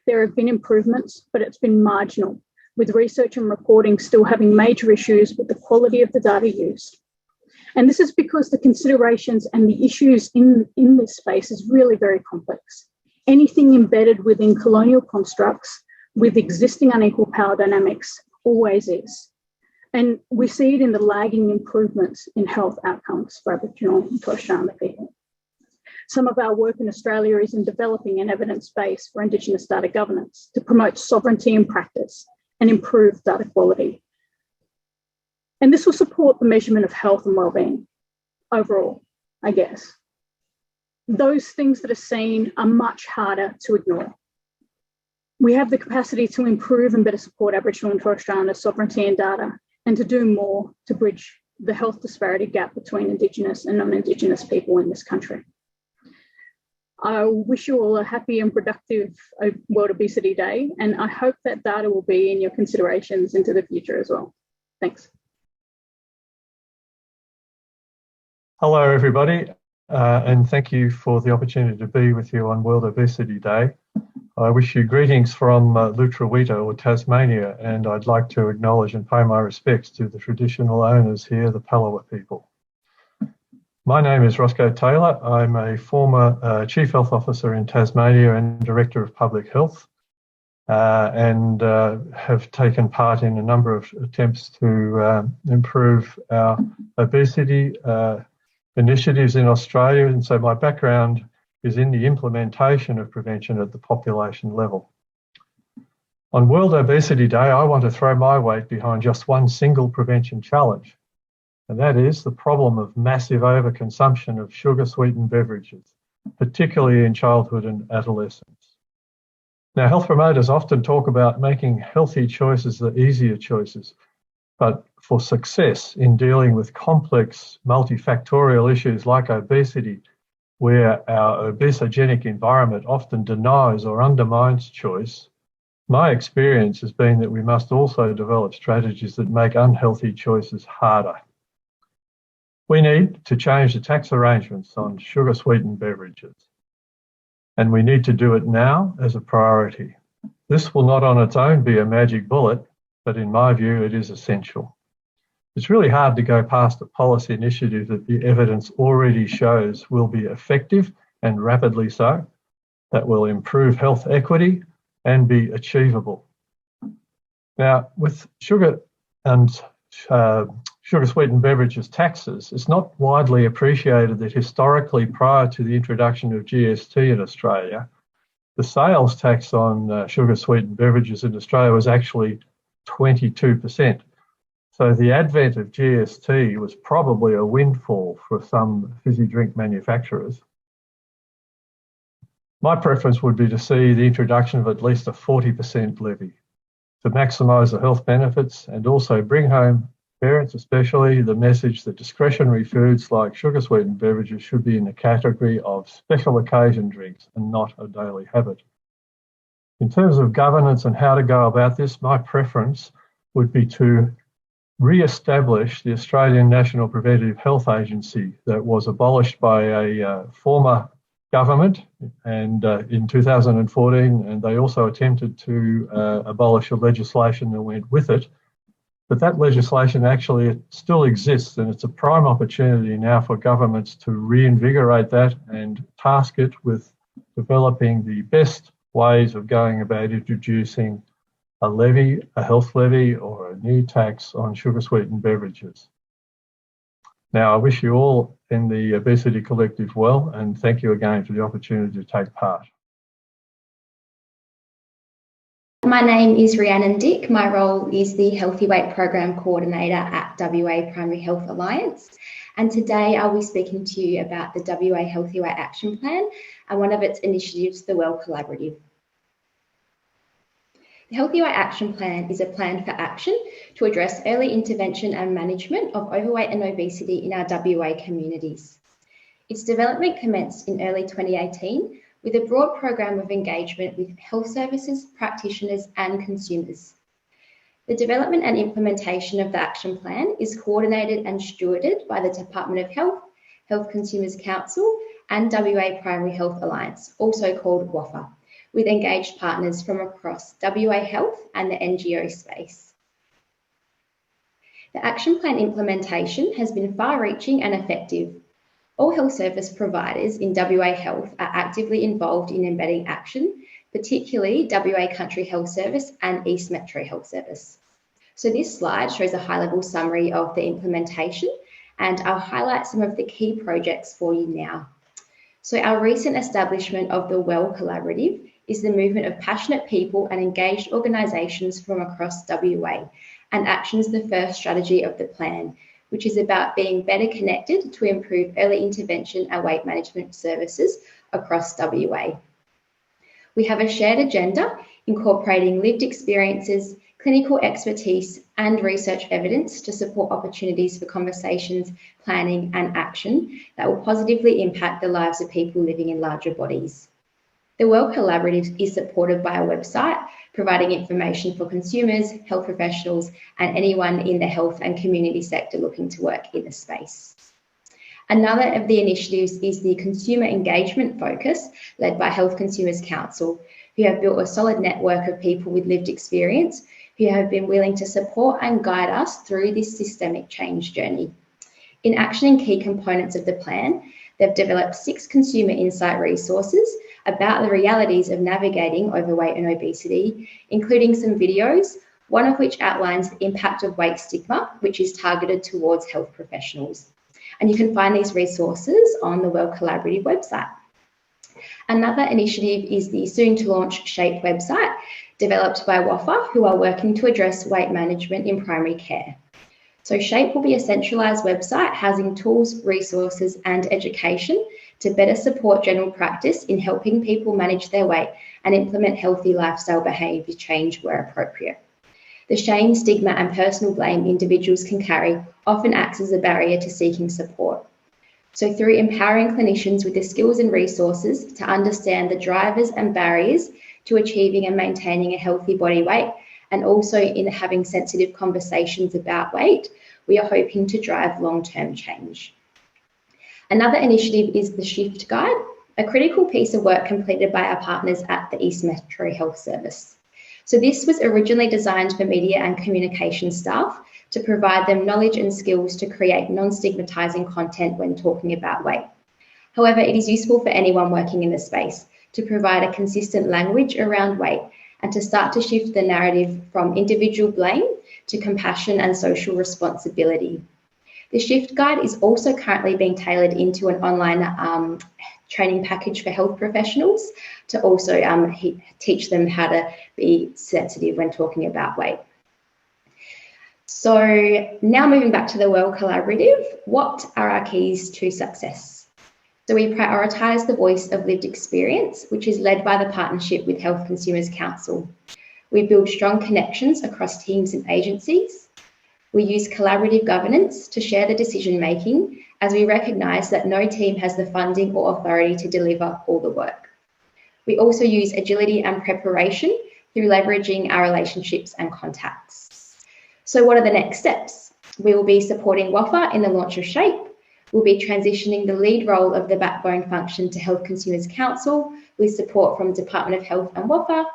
Speaker 7: There have been improvements, but it's been marginal, with research and reporting still having major issues with the quality of the data used. And this is because the considerations and the issues in this space is really very complex. Anything embedded within colonial constructs with existing unequal power dynamics always is. And we see it in the lagging improvements in health outcomes for Aboriginal and Torres Strait Islander people. Some of our work in Australia is in developing an evidence base for Indigenous data governance to promote sovereignty in practice and improve data quality. And this will support the measurement of health and wellbeing overall, I guess. Those things that are seen are much harder to ignore. We have the capacity to improve and better support Aboriginal and Torres Strait Islander sovereignty and data, and to do more to bridge the health disparity gap between Indigenous and non-Indigenous people in this country. I wish you all a happy and productive World Obesity Day, and I hope that data will be in your considerations into the future as well. Thanks.
Speaker 9: Hello, everybody, and thank you for the opportunity to be with you on World Obesity Day. I wish you greetings from Lutruwita or Tasmania, and I'd like to acknowledge and pay my respects to the traditional owners here, the Palawa people. My name is Roscoe Taylor. I'm a former Chief Health Officer in Tasmania and Director of Public Health, and have taken part in a number of attempts to improve our obesity initiatives in Australia. And so my background is in the implementation of prevention at the population level. On World Obesity Day, I want to throw my weight behind just one single prevention challenge, and that is the problem of massive overconsumption of sugar-sweetened beverages, particularly in childhood and adolescence. Now, health promoters often talk about making healthy choices the easier choices, but for success in dealing with complex multifactorial issues like obesity, where our obesogenic environment often denies or undermines choice, my experience has been that we must also develop strategies that make unhealthy choices harder. We need to change the tax arrangements on sugar-sweetened beverages, and we need to do it now as a priority. This will not on its own be a magic bullet, but in my view, it is essential. It's really hard to go past a policy initiative that the evidence already shows will be effective and rapidly so, that will improve health equity and be achievable. Now, with sugar and sugar-sweetened beverages taxes, it's not widely appreciated that historically, prior to the introduction of GST in Australia, the sales tax on sugar-sweetened beverages in Australia was actually 22%. So the advent of GST was probably a windfall for some fizzy drink manufacturers. My preference would be to see the introduction of at least a 40% levy to maximise the health benefits and also bring home parents especially the message that discretionary foods like sugar-sweetened beverages should be in the category of special occasion drinks and not a daily habit. In terms of governance and how to go about this, my preference would be to re-establish the Australian National Preventative Health Agency that was abolished by a former government and in 2014, and they also attempted to abolish the legislation that went with it. But that legislation actually still exists, and it's a prime opportunity now for governments to reinvigorate that and task it with developing the best ways of going about introducing a levy, a health levy, or a new tax on sugar-sweetened beverages. Now, I wish you all in the Obesity Collective well, and thank you again for the opportunity to take part.
Speaker 10: My name is Rhiannon Dick. My role is the Healthy Weight Program Coordinator at WA Primary Health Alliance. And today I'll be speaking to you about the WA Healthy Weight Action Plan and one of its initiatives, the Well Collaborative. The Healthy Weight Action Plan is a plan for action to address early intervention and management of overweight and obesity in our WA communities. Its development commenced in early 2018 with a broad program of engagement with health services, practitioners and consumers. The development and implementation of the action plan is coordinated and stewarded by the Department of Health, Health Consumers Council and WA Primary Health Alliance, also called WAFA, with engaged partners from across WA Health and the NGO space. The action plan implementation has been far-reaching and effective. All health service providers in WA Health are actively involved in embedding action, particularly WA Country Health Service and East Metro Health Service. So this slide shows a high-level summary of the implementation, and I'll highlight some of the key projects for you now. So our recent establishment of the Well Collaborative is the movement of passionate people and engaged organisations from across WA, and actions the first strategy of the plan, which is about being better connected to improve early intervention and weight management services across WA. We have a shared agenda incorporating lived experiences, clinical expertise and research evidence to support opportunities for conversations, planning and action that will positively impact the lives of people living in larger bodies. The Well Collaborative is supported by a website providing information for consumers, health professionals and anyone in the health and community sector looking to work in the space. Another of the initiatives is the consumer engagement focus led by Health Consumers Council, who have built a solid network of people with lived experience who have been willing to support and guide us through this systemic change journey. In actioning key components of the plan, they've developed 6 consumer insight resources about the realities of navigating overweight and obesity, including some videos, one of which outlines the impact of weight stigma, which is targeted towards health professionals. And you can find these resources on the Well Collaborative website. Another initiative is the soon-to-launch SHAPE website, developed by WAFA, who are working to address weight management in primary care. So SHAPE will be a centralised website housing tools, resources and education to better support general practice in helping people manage their weight and implement healthy lifestyle behaviour change where appropriate. The shame, stigma and personal blame individuals can carry often acts as a barrier to seeking support. So through empowering clinicians with the skills and resources to understand the drivers and barriers to achieving and maintaining a healthy body weight, and also in having sensitive conversations about weight, we are hoping to drive long-term change. Another initiative is the Shift Guide, a critical piece of work completed by our partners at the East Metro Health Service. So this was originally designed for media and communication staff to provide them knowledge and skills to create non-stigmatising content when talking about weight. However, it is useful for anyone working in the space to provide a consistent language around weight and to start to shift the narrative from individual blame to compassion and social responsibility. The Shift Guide is also currently being tailored into an online training package for health professionals to also teach them how to be sensitive when talking about weight. So now moving back to the Well Collaborative, what are our keys to success? So we prioritise the voice of lived experience, which is led by the partnership with Health Consumers Council. We build strong connections across teams and agencies. We use collaborative governance to share the decision making, as we recognise that no team has the funding or authority to deliver all the work. We also use agility and preparation through leveraging our relationships and contacts. So what are the next steps? We will be supporting WAFA in the launch of SHAPE. We'll be transitioning the lead role of the backbone function to Health Consumers Council with support from Department of Health and WAFA.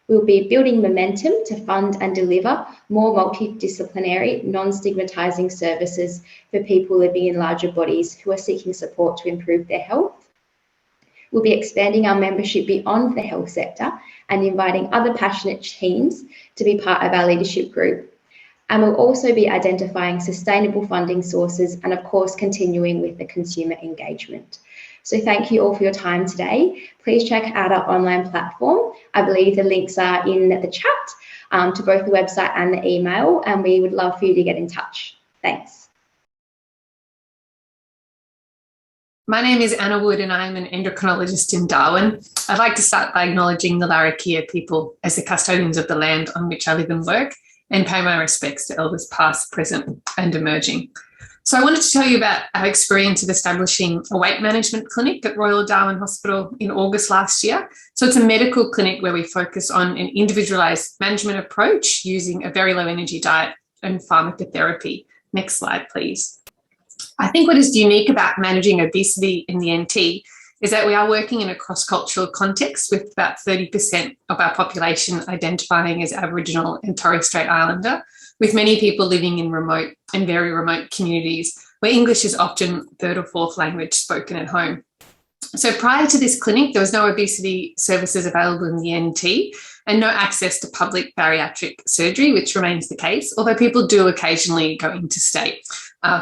Speaker 10: We'll be building momentum to fund and deliver more multidisciplinary, non-stigmatising services for people living in larger bodies who are seeking support to improve their health. We'll be expanding our membership beyond the health sector and inviting other passionate teams to be part of our leadership group. And we'll also be identifying sustainable funding sources and, of course, continuing with the consumer engagement. So thank you all for your time today. Please check out our online platform. I believe the links are in the chat to both the website and the email, and we would love for you to get in touch. Thanks.
Speaker 11: My name is Anna Wood and I'm an endocrinologist in Darwin. I'd like to start by acknowledging the Larrakia people as the custodians of the land on which I live and work, and pay my respects to elders past, present and emerging. So I wanted to tell you about our experience of establishing a weight management clinic at Royal Darwin Hospital in August last year. So it's a medical clinic where we focus on an individualised management approach using a very low energy diet and pharmacotherapy. Next slide, please. I think what is unique about managing obesity in the NT is that we are working in a cross-cultural context with about 30% of our population identifying as Aboriginal and Torres Strait Islander, with many people living in remote and very remote communities where English is often third or fourth language spoken at home. So prior to this clinic, there was no obesity services available in the NT and no access to public bariatric surgery, which remains the case, although people do occasionally go into state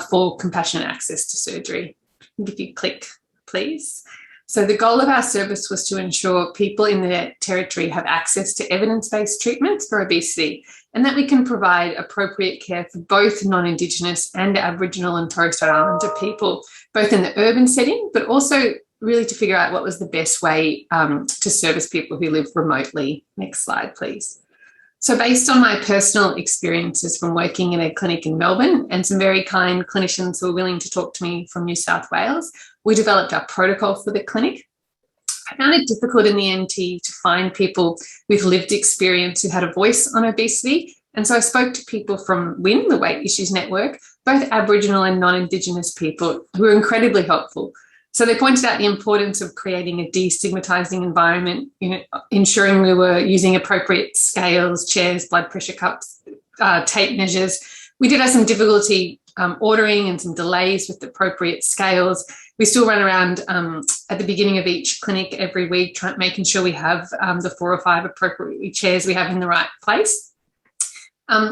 Speaker 11: for compassionate access to surgery. If you click, please. So the goal of our service was to ensure people in the territory have access to evidence-based treatments for obesity and that we can provide appropriate care for both non-Indigenous and Aboriginal and Torres Strait Islander people, both in the urban setting, but also really to figure out what was the best way to service people who live remotely. Next slide, please. So based on my personal experiences from working in a clinic in Melbourne and some very kind clinicians who were willing to talk to me from New South Wales, we developed our protocol for the clinic. I found it difficult in the NT to find people with lived experience who had a voice on obesity. And so I spoke to people from WIN, the Weight Issues Network, both Aboriginal and non-Indigenous people who were incredibly helpful. So they pointed out the importance of creating a destigmatizing environment, ensuring we were using appropriate scales, chairs, blood pressure cups, tape measures. We did have some difficulty ordering and some delays with the appropriate scales. We still run around at the beginning of each clinic every week, making sure we have the 4 or 5 appropriate chairs we have in the right place.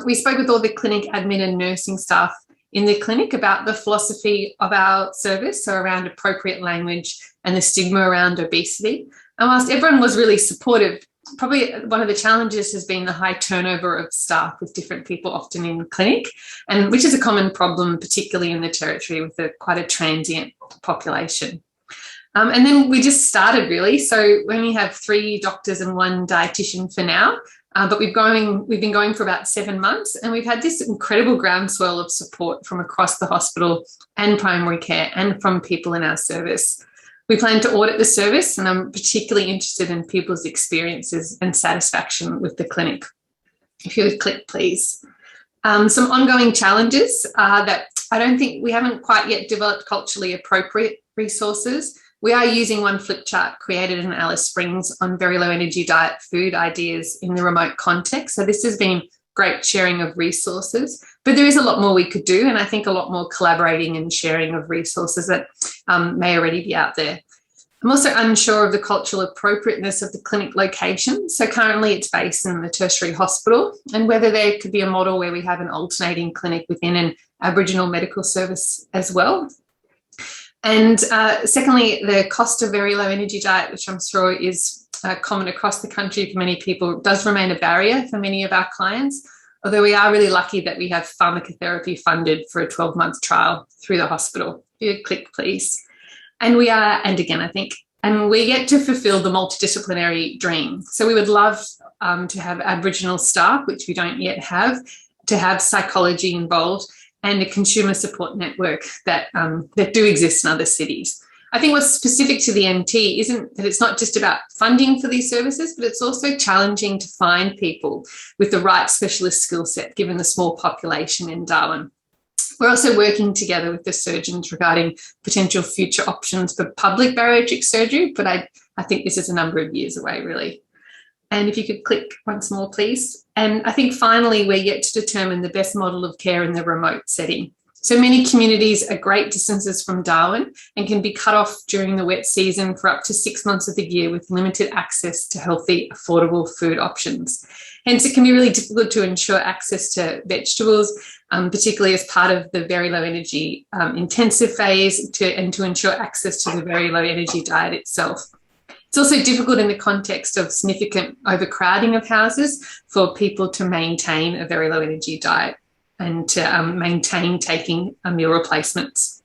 Speaker 11: We spoke with all the clinic admin and nursing staff in the clinic about the philosophy of our service, so around appropriate language and the stigma around obesity. And whilst everyone was really supportive, probably one of the challenges has been the high turnover of staff with different people often in clinic, and which is a common problem, particularly in the Territory with quite a transient population. And then we just started really. So we only have 3 doctors and 1 dietitian for now, but we've been going for about 7 months, and we've had this incredible groundswell of support from across the hospital and primary care and from people in our service. We plan to audit the service, and I'm particularly interested in people's experiences and satisfaction with the clinic. If you would click, please. Some ongoing challenges are that I don't think we haven't quite yet developed culturally appropriate resources. We are using one flip chart created in Alice Springs on very low energy diet food ideas in the remote context. So this has been great sharing of resources, but there is a lot more we could do, and I think a lot more collaborating and sharing of resources that may already be out there. I'm also unsure of the cultural appropriateness of the clinic location. So currently it's based in the tertiary hospital, and whether there could be a model where we have an alternating clinic within an Aboriginal medical service as well. And secondly, the cost of very low energy diet, which I'm sure is common across the country for many people, does remain a barrier for many of our clients, although we are really lucky that we have pharmacotherapy funded for a 12-month trial through the hospital. If you click, please. And we are, and again, I think, and we're yet to fulfil the multidisciplinary dream. So we would love to have Aboriginal staff, which we don't yet have, to have psychology involved, and a consumer support network that do exist in other cities. I think what's specific to the NT isn't that it's not just about funding for these services, but it's also challenging to find people with the right specialist skill set, given the small population in Darwin. We're also working together with the surgeons regarding potential future options for public bariatric surgery, but I think this is a number of years away, really. And if you could click once more, please. And I think finally, we're yet to determine the best model of care in the remote setting. So many communities are great distances from Darwin and can be cut off during the wet season for up to 6 months of the year with limited access to healthy, affordable food options. Hence, it can be really difficult to ensure access to vegetables, particularly as part of the very low energy intensive phase, and to ensure access to the very low energy diet itself. It's also difficult in the context of significant overcrowding of houses for people to maintain a very low energy diet and to maintain taking meal replacements.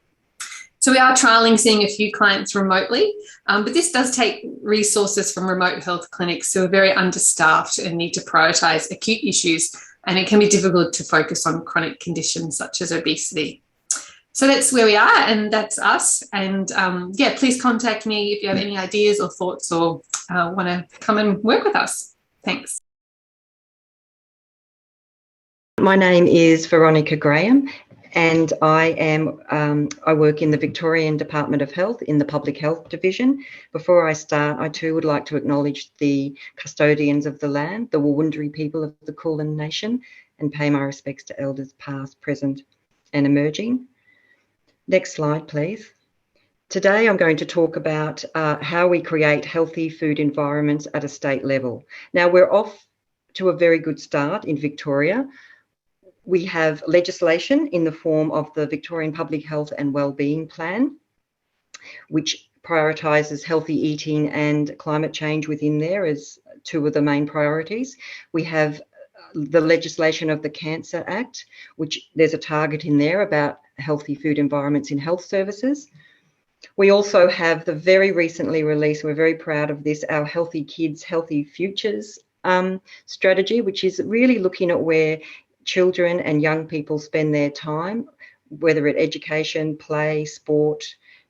Speaker 11: So we are trialling seeing a few clients remotely, but this does take resources from remote health clinics who are very understaffed and need to prioritise acute issues, and it can be difficult to focus on chronic conditions such as obesity. So that's where we are, and that's us. And yeah, please contact me if you have any ideas or thoughts or want to come and work with us. Thanks.
Speaker 12: My name is Veronica Graham, and I work in the Victorian Department of Health in the Public Health Division. Before I start, I too would like to acknowledge the custodians of the land, the Wurundjeri people of the Kulin Nation, and pay my respects to elders past, present and emerging. Next slide, please. Today, I'm going to talk about how we create healthy food environments at a state level. Now, we're off to a very good start in Victoria. We have legislation in the form of the Victorian Public Health and Wellbeing Plan, which prioritises healthy eating and climate change within there as 2 of the main priorities. We have the legislation of the Cancer Act, which there's a target in there about healthy food environments in health services. We also have the very recently released, we're very proud of this, our Healthy Kids, Healthy Futures strategy, which is really looking at where children and young people spend their time, whether it's education, play, sport,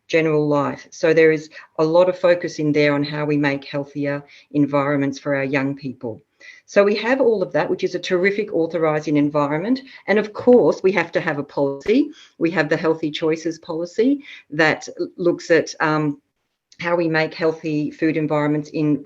Speaker 12: general life. So there is a lot of focus in there on how we make healthier environments for our young people. So we have all of that, which is a terrific authorising environment. And of course, we have to have a policy. We have the Healthy Choices policy that looks at how we make healthy food environments in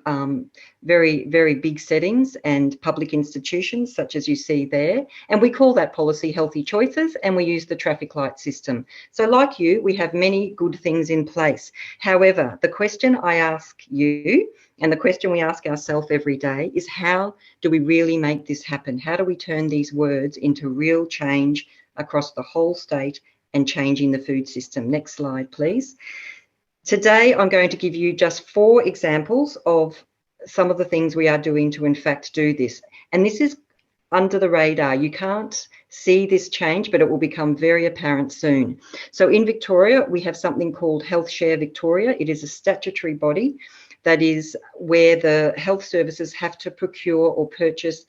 Speaker 12: very, very big settings and public institutions, such as you see there. And we call that policy Healthy Choices, and we use the traffic light system. So like you, we have many good things in place. However, the question I ask you, and the question we ask ourselves every day, is how do we really make this happen? How do we turn these words into real change across the whole state and changing the food system? Next slide, please. Today, I'm going to give you just 4 examples of some of the things we are doing to, in fact, do this. And this is under the radar. You can't see this change, but it will become very apparent soon. So in Victoria, we have something called Health Share Victoria. It is a statutory body that is where the health services have to procure or purchase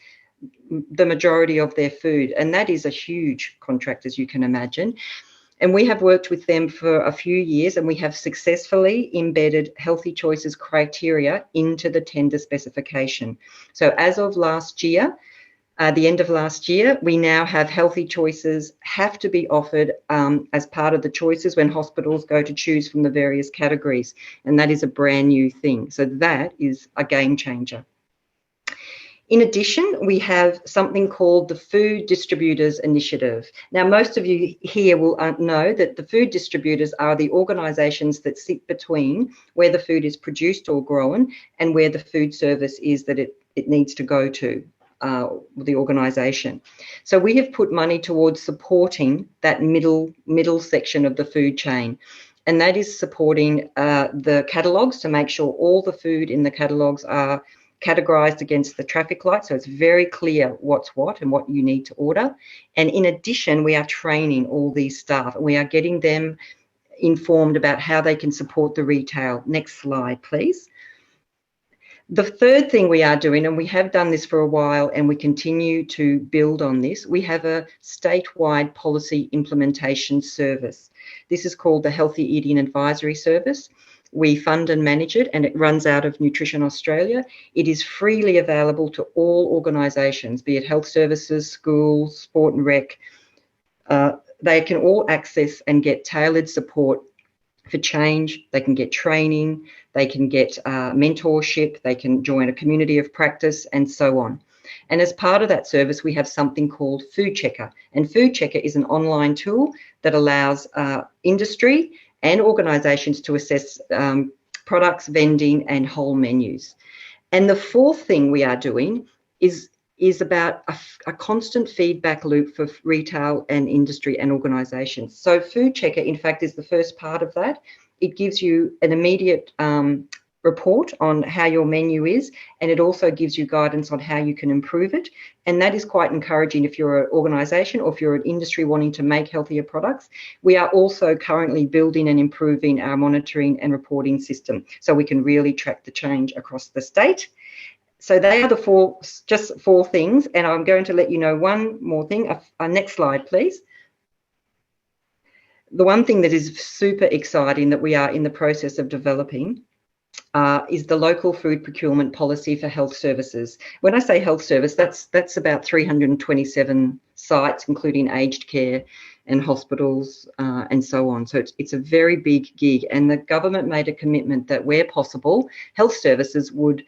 Speaker 12: the majority of their food. And that is a huge contract, as you can imagine. And we have worked with them for a few years, and we have successfully embedded Healthy Choices criteria into the tender specification. So as of last year, the end of last year, we now have Healthy Choices have to be offered as part of the choices when hospitals go to choose from the various categories. And that is a brand new thing. So that is a game changer. In addition, we have something called the Food Distributors Initiative. Now, most of you here will know that the food distributors are the organisations that sit between where the food is produced or grown and where the food service is that it needs to go to, the organisation. So we have put money towards supporting that middle section of the food chain. And that is supporting the catalogues to make sure all the food in the catalogues are categorised against the traffic light, so it's very clear what's what and what you need to order. And in addition, we are training all these staff, and we are getting them informed about how they can support the retail. Next slide, please. The third thing we are doing, and we have done this for a while and we continue to build on this, we have a statewide policy implementation service. This is called the Healthy Eating Advisory Service. We fund and manage it, and it runs out of Nutrition Australia. It is freely available to all organisations, be it health services, schools, sport and rec. They can all access and get tailored support for change. They can get training, they can get mentorship, they can join a community of practice, and so on. And as part of that service, we have something called Food Checker. And Food Checker is an online tool that allows industry and organisations to assess products, vending and whole menus. And the fourth thing we are doing is about a constant feedback loop for retail and industry and organisations. So Food Checker, in fact, is the first part of that. It gives you an immediate report on how your menu is, and it also gives you guidance on how you can improve it. And that is quite encouraging if you're an organisation or if you're an industry wanting to make healthier products. We are also currently building and improving our monitoring and reporting system so we can really track the change across the state. So they are just four things, and I'm going to let you know one more thing. Next slide, please. The one thing that is super exciting that we are in the process of developing is the local food procurement policy for health services. When I say health service, that's about 327 sites, including aged care and hospitals and so on. So it's a very big gig, and the government made a commitment that where possible, health services would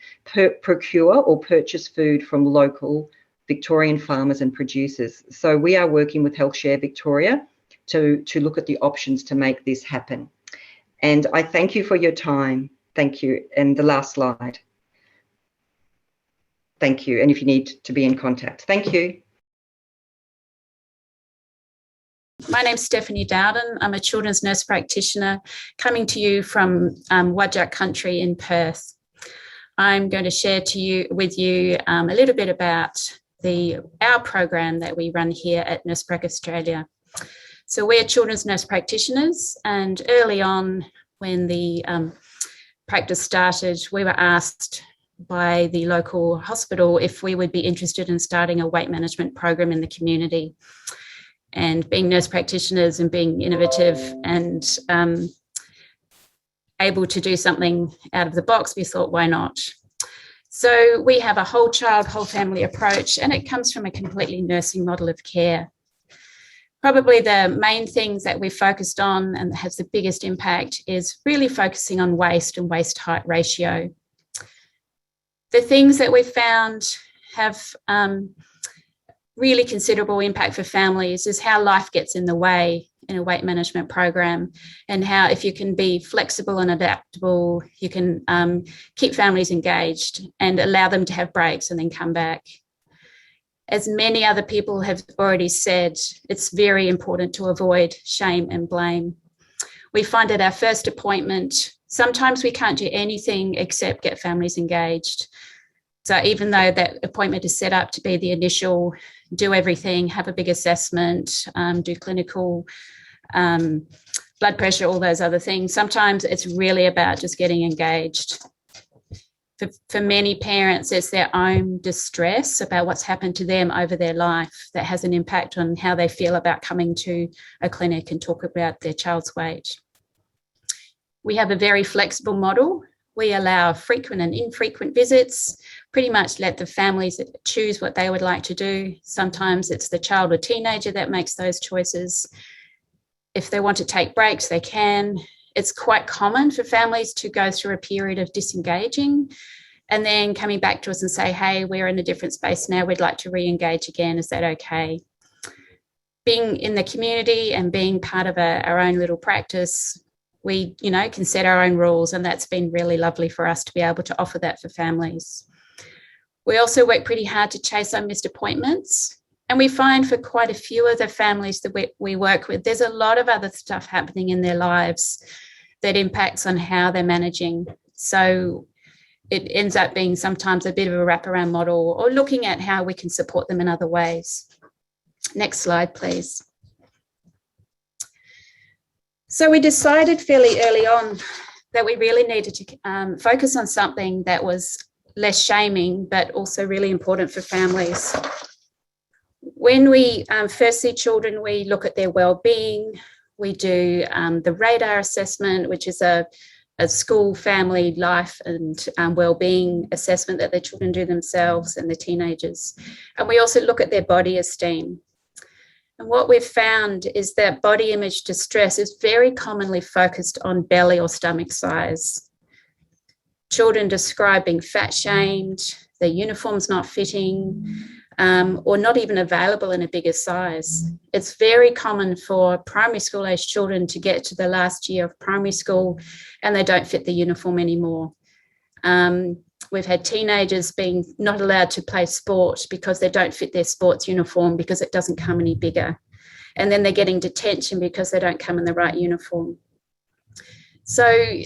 Speaker 12: procure or purchase food from local Victorian farmers and producers. So we are working with Health Share Victoria to look at the options to make this happen. And I thank you for your time. Thank you. And the last slide. Thank you. And if you need to be in contact, thank you.
Speaker 3: My name's Stephanie Dowden. I'm a children's nurse practitioner coming to you from Whadjuk country in Perth. I'm going to share with you a little bit about our program that we run here at Nurse Prac Australia. So we're children's nurse practitioners, and early on when the practice started, we were asked by the local hospital if we would be interested in starting a weight management program in the community. And being nurse practitioners and being innovative and able to do something out of the box, we thought, why not?
Speaker 13: So we have a whole child, whole family approach, and it comes from a completely nursing model of care. Probably the main things that we've focused on and that has the biggest impact is really focusing on waist and waist-height ratio. The things that we've found have really considerable impact for families is how life gets in the way in a weight management program, and how if you can be flexible and adaptable, you can keep families engaged and allow them to have breaks and then come back. As many other people have already said, it's very important to avoid shame and blame. We find at our first appointment, sometimes we can't do anything except get families engaged. So even though that appointment is set up to be the initial, do everything, have a big assessment, do clinical, blood pressure, all those other things, sometimes it's really about just getting engaged. For many parents, it's their own distress about what's happened to them over their life that has an impact on how they feel about coming to a clinic and talk about their child's weight. We have a very flexible model. We allow frequent and infrequent visits, pretty much let the families choose what they would like to do. Sometimes it's the child or teenager that makes those choices. If they want to take breaks, they can. It's quite common for families to go through a period of disengaging and then coming back to us and say, hey, we're in a different space now, we'd like to re-engage again, is that okay? Being in the community and being part of our own little practice, we can set our own rules, and that's been really lovely for us to be able to offer that for families. We also work pretty hard to chase our missed appointments. And we find for quite a few of the families that we work with, there's a lot of other stuff happening in their lives that impacts on how they're managing. So it ends up being sometimes a bit of a wraparound model, or looking at how we can support them in other ways. Next slide, please. So we decided fairly early on that we really needed to focus on something that was less shaming, but also really important for families. When we first see children, we look at their well-being. We do the radar assessment, which is a school, family, life and well-being assessment that the children do themselves and the teenagers. And we also look at their body esteem. And what we've found is that body image distress is very commonly focused on belly or stomach size. Children describe being fat shamed, their uniforms not fitting, or not even available in a bigger size. It's very common for primary school age children to get to the last year of primary school and they don't fit the uniform anymore. We've had teenagers being not allowed to play sport because they don't fit their sports uniform because it doesn't come any bigger. And then they're getting detention because they don't come in the right uniform. So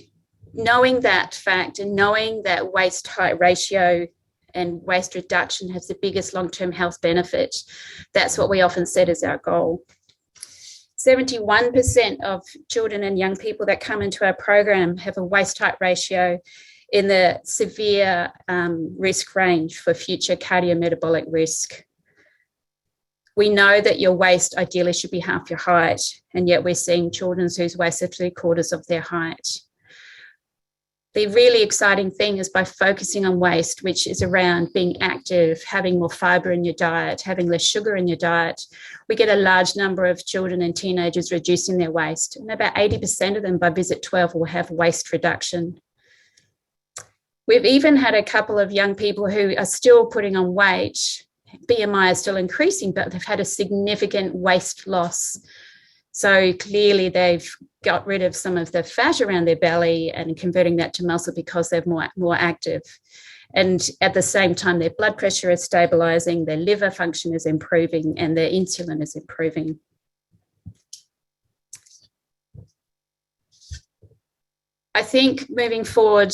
Speaker 13: knowing that fact and knowing that waist-height ratio and waist reduction has the biggest long-term health benefit, that's what we often set as our goal. 71% of children and young people that come into our program have a waist-height ratio in the severe risk range for future cardiometabolic risk. We know that your waist ideally should be half your height, and yet we're seeing children whose waist are 3/4 of their height. The really exciting thing is by focusing on waist, which is around being active, having more fibre in your diet, having less sugar in your diet, we get a large number of children and teenagers reducing their waist. And about 80% of them by visit 12 will have waist reduction. We've even had a couple of young people who are still putting on weight. BMI is still increasing, but they've had a significant waist loss. So clearly they've got rid of some of the fat around their belly and converting that to muscle because they're more active. And at the same time, their blood pressure is stabilizing, their liver function is improving, and their insulin is improving. I think moving forward,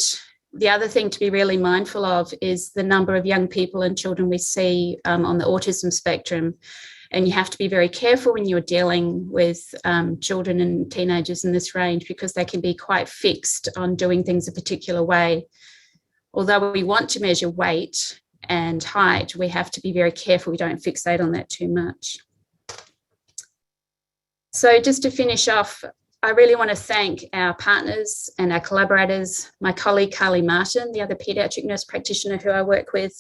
Speaker 13: the other thing to be really mindful of is the number of young people and children we see on the autism spectrum. And you have to be very careful when you're dealing with children and teenagers in this range, because they can be quite fixed on doing things a particular way. Although we want to measure weight and height, we have to be very careful we don't fixate on that too much. So just to finish off, I really want to thank our partners and our collaborators, my colleague Carly Martin, the other paediatric nurse practitioner who I work with,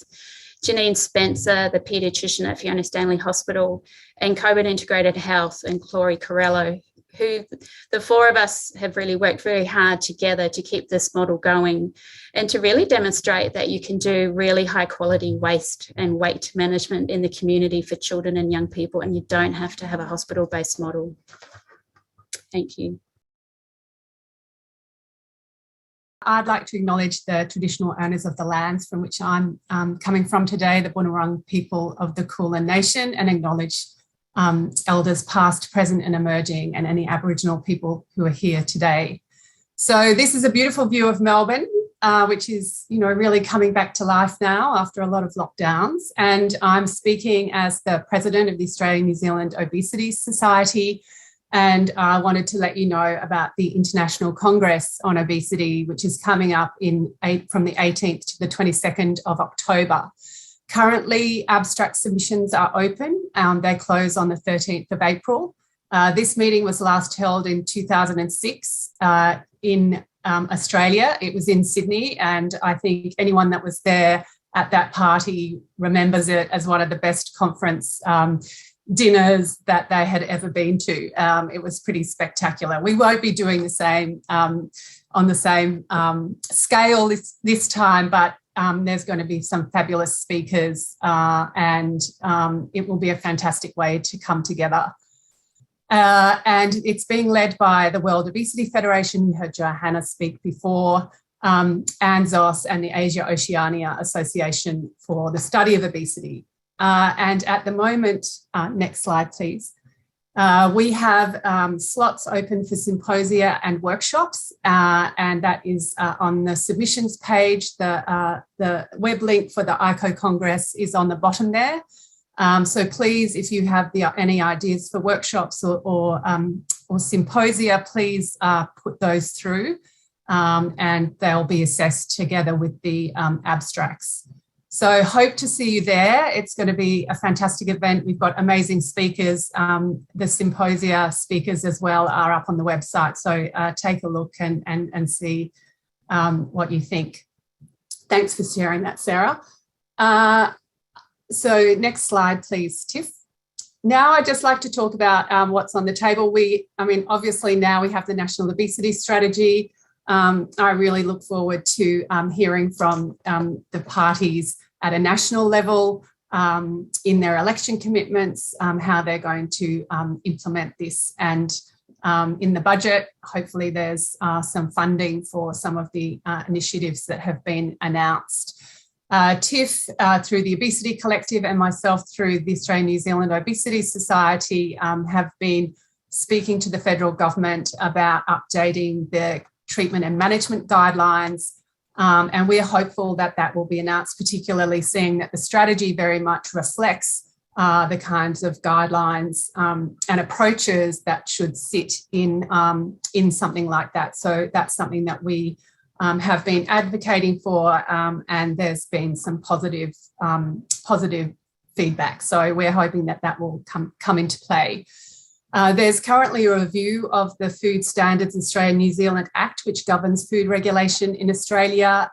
Speaker 13: Janine Spencer, the paediatrician at Fiona Stanley Hospital, and COVID Integrated Health, and Chloe Corello, who the four of us have really worked very hard together to keep this model going and to really demonstrate that you can do really high quality waste and weight management in the community for children and young people, and you don't have to have a hospital-based model. Thank you.
Speaker 14: I'd like to acknowledge the traditional owners of the lands from which I'm coming from today, the Bunurong people of the Kulin Nation, and acknowledge elders past, present and emerging, and any Aboriginal people who are here today. So this is a beautiful view of Melbourne, which is, really coming back to life now after a lot of lockdowns. And I'm speaking as the president of the Australian New Zealand Obesity Society. And I wanted to let you know about the International Congress on Obesity, which is coming up from the 18th to the 22nd of October. Currently, abstract submissions are open. They close on the 13th of April. This meeting was last held in 2006 in Australia. It was in Sydney, and I think anyone that was there at that party remembers it as one of the best conference dinners that they had ever been to. It was pretty spectacular. We won't be doing the same on the same scale this time, but there's going to be some fabulous speakers and it will be a fantastic way to come together. And it's being led by the World Obesity Federation. You heard Johanna speak before, ANZOS and the Asia Oceania Association for the Study of Obesity. And at the moment, next slide, please. We have slots open for symposia and workshops, and that is on the submissions page. The web link for the ICO Congress is on the bottom there. So please, if you have any ideas for workshops or symposia, please put those through, and they'll be assessed together with the abstracts. So hope to see you there. It's going to be a fantastic event. We've got amazing speakers. The symposia speakers as well are up on the website. So take a look and see what you think. Thanks for sharing that, Sarah. So next slide, please, Tiff. Now I'd just like to talk about what's on the table. Obviously now we have the National Obesity Strategy. I really look forward to hearing from the parties at a national level in their election commitments, how they're going to implement this. And in the budget, hopefully there's some funding for some of the initiatives that have been announced. Tiff, through the Obesity Collective, and myself through the Australian New Zealand Obesity Society, have been speaking to the federal government about updating the treatment and management guidelines, and we're hopeful that that will be announced, particularly seeing that the strategy very much reflects the kinds of guidelines and approaches that should sit in something like that. So that's something that we have been advocating for, and there's been some positive feedback. So we're hoping that that will come into play. There's currently a review of the Food Standards Australia-New Zealand Act, which governs food regulation in Australia.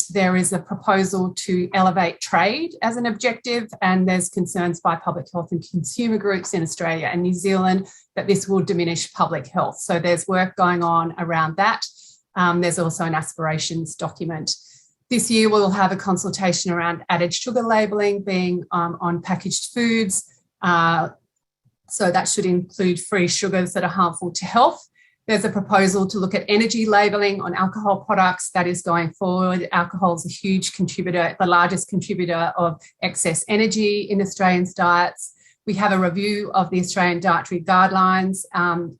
Speaker 14: There is a proposal to elevate trade as an objective, and there's concerns by public health and consumer groups in Australia and New Zealand that this will diminish public health. So there's work going on around that. There's also an aspirations document. This year we'll have a consultation around added sugar labelling being on packaged foods. So that should include free sugars that are harmful to health. There's a proposal to look at energy labelling on alcohol products that is going forward. Alcohol is a huge contributor, the largest contributor of excess energy in Australians' diets. We have a review of the Australian Dietary Guidelines,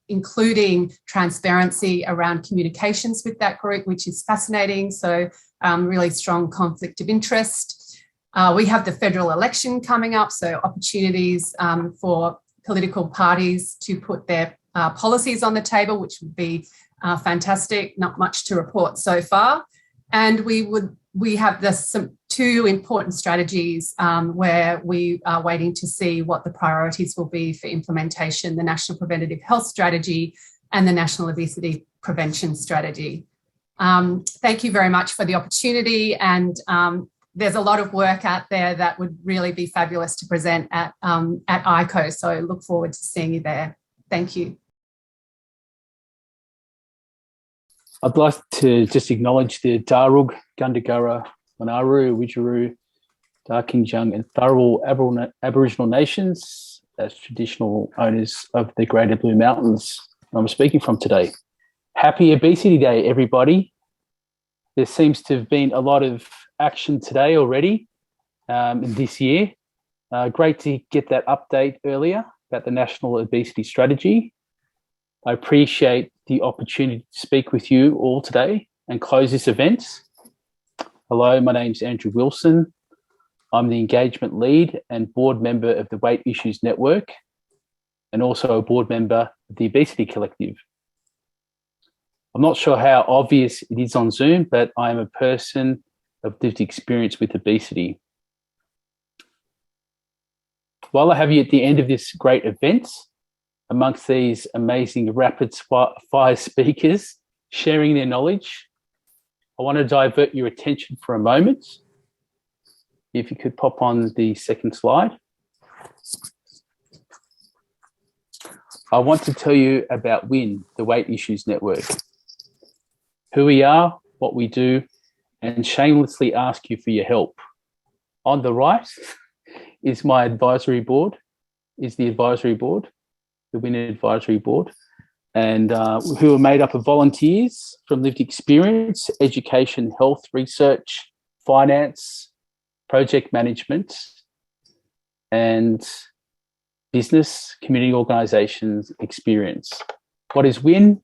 Speaker 14: including transparency around communications with that group, which is fascinating. So really strong conflict of interest. We have the federal election coming up, so opportunities for political parties to put their policies on the table, which would be fantastic. Not much to report so far. And we have some two important strategies where we are waiting to see what the priorities will be for implementation: the National Preventative Health Strategy and the National Obesity Prevention Strategy. Thank you very much for the opportunity, and there's a lot of work out there that would really be fabulous to present at ICO, so I look forward to seeing you there. Thank you.
Speaker 15: I'd like to just acknowledge the Darug, Gundagara, Wanaru, Widgeru, Darkinjung and Dharawal Aboriginal nations as traditional owners of the Greater Blue Mountains I'm speaking from today. Happy Obesity Day, everybody. There seems to have been a lot of action today already this year. Great to get that update earlier about the National Obesity Strategy. I appreciate the opportunity to speak with you all today and close this event. Hello, my name's Andrew Wilson. I'm the engagement lead and board member of the Weight Issues Network and also a board member of the Obesity Collective. I'm not sure how obvious it is on Zoom, but I am a person of lived experience with obesity. While I have you at the end of this great event, amongst these amazing rapid fire speakers sharing their knowledge, I want to divert your attention for a moment. If you could pop on the second slide. I want to tell you about WIN, the Weight Issues Network, who we are, what we do, and shamelessly ask you for your help. On the right is my advisory board, the WIN Advisory Board, and who are made up of volunteers from lived experience, education, health, research, finance, project management, and business, community organisations experience. What is WIN?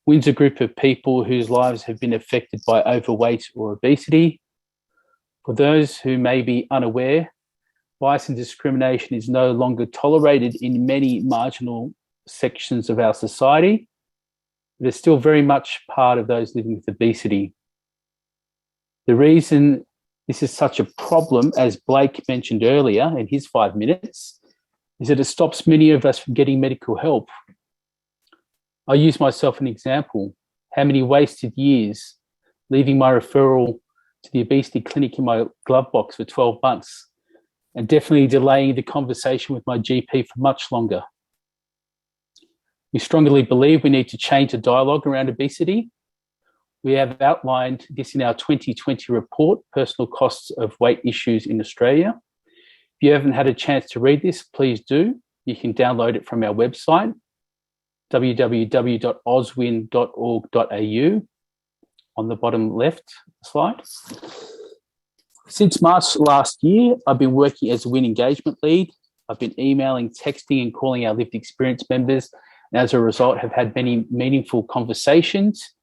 Speaker 15: WIN's a group of people whose lives have been affected by overweight or obesity. For those who may be unaware, bias and discrimination is no longer tolerated in many marginal sections of our society. It is still very much part of those living with obesity. The reason this is such a problem, as Blake mentioned earlier in his 5 minutes, is that it stops many of us from getting medical help. I use myself as an example. How many wasted years leaving my referral to the obesity clinic in my glove box for 12 months and definitely delaying the conversation with my GP for much longer. We strongly believe we need to change the dialogue around obesity. We have outlined this in our 2020 report, Personal Costs of Weight Issues in Australia. If you haven't had a chance to read this, please do. You can download it from our website, www.oswin.org.au, on the bottom left slide. Since March last year, I've been working as a WIN engagement lead. I've been emailing, texting and calling our lived experience members, and as a result have had many meaningful conversations.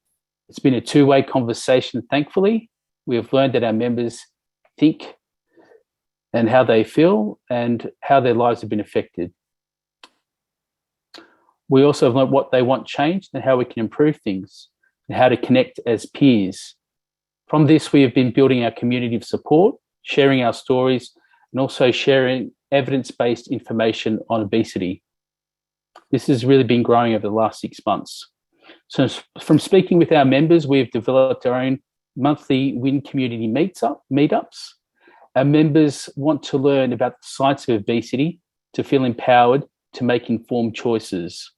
Speaker 15: It's been a two-way conversation, thankfully. We have learned that our members think and how they feel and how their lives have been affected. We also have learned what they want changed and how we can improve things and how to connect as peers. From this, we have been building our community of support, sharing our stories, and also sharing evidence-based information on obesity. This has really been growing over the last 6 months. So from speaking with our members, we've developed our own monthly WIN community meetups. Our members want to learn about the science of obesity, to feel empowered, to make informed choices.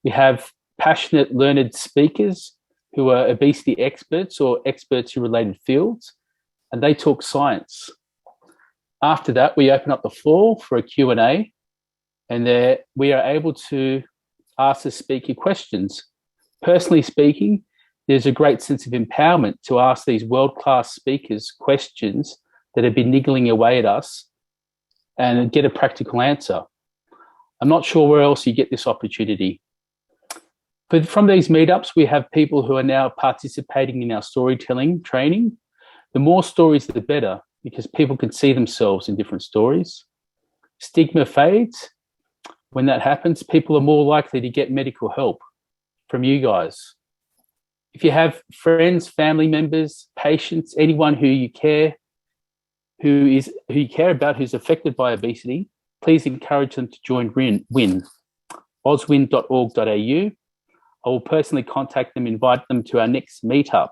Speaker 15: We have passionate, learned speakers who are obesity experts or experts in related fields, and they talk science. After that, we open up the floor for a Q&A, and there we are able to ask the speaker questions. Personally speaking, there's a great sense of empowerment to ask these world-class speakers questions that have been niggling away at us and get a practical answer. I'm not sure where else you get this opportunity. But from these meetups, we have people who are now participating in our storytelling training. The more stories, the better, because people can see themselves in different stories. Stigma fades. When that happens, people are more likely to get medical help from you guys. If you have friends, family members, patients, anyone who you care about who's affected by obesity, please encourage them to join WIN, oswin.org.au. I will personally contact them, invite them to our next meetup.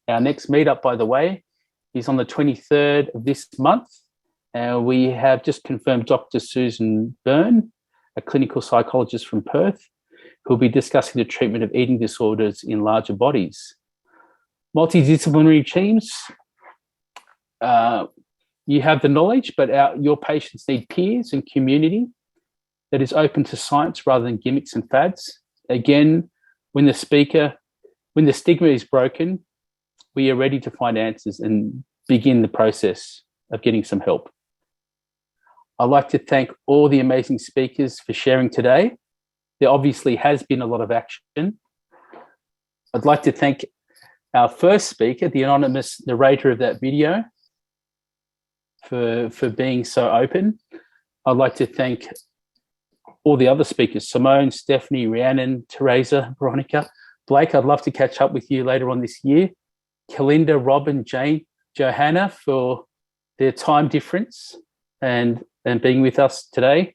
Speaker 15: Our next meetup, by the way, is on the 23rd of this month. We have just confirmed Dr. Susan Byrne, a clinical psychologist from Perth, who will be discussing the treatment of eating disorders in larger bodies. Multidisciplinary teams, you have the knowledge, but your patients need peers and community that is open to science rather than gimmicks and fads. Again, when the stigma is broken, we are ready to find answers and begin the process of getting some help. I'd like to thank all the amazing speakers for sharing today. There obviously has been a lot of action. I'd like to thank our first speaker, the anonymous narrator of that video, for being so open. I'd like to thank all the other speakers, Simone, Stephanie, Rhiannon, Teresa, Veronica. Blake, I'd love to catch up with you later on this year. Kalinda, Robin, Jane, Johanna for their time difference and being with us today.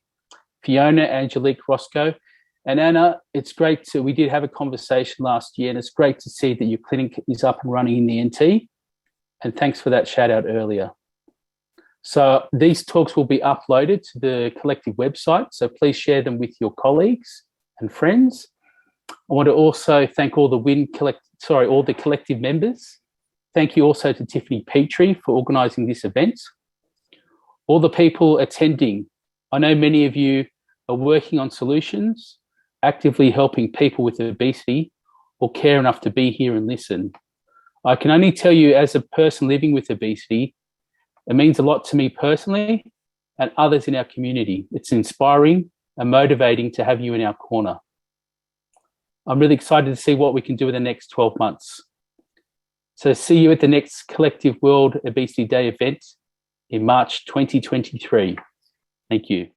Speaker 15: Fiona, Angelique, Roscoe, and Anna, it's great we did have a conversation last year, and it's great to see that your clinic is up and running in the NT. And thanks for that shout out earlier. So these talks will be uploaded to the collective website, so please share them with your colleagues and friends. I want to also thank all the collective members. Thank you also to Tiffany Petrie for organising this event. All the people attending, I know many of you are working on solutions, actively helping people with obesity, or care enough to be here and listen. I can only tell you, as a person living with obesity, it means a lot to me personally and others in our community. It's inspiring and motivating to have you in our corner. I'm really excited to see what we can do in the next 12 months. So see you at the next Collective World Obesity Day event in March 2023. Thank you.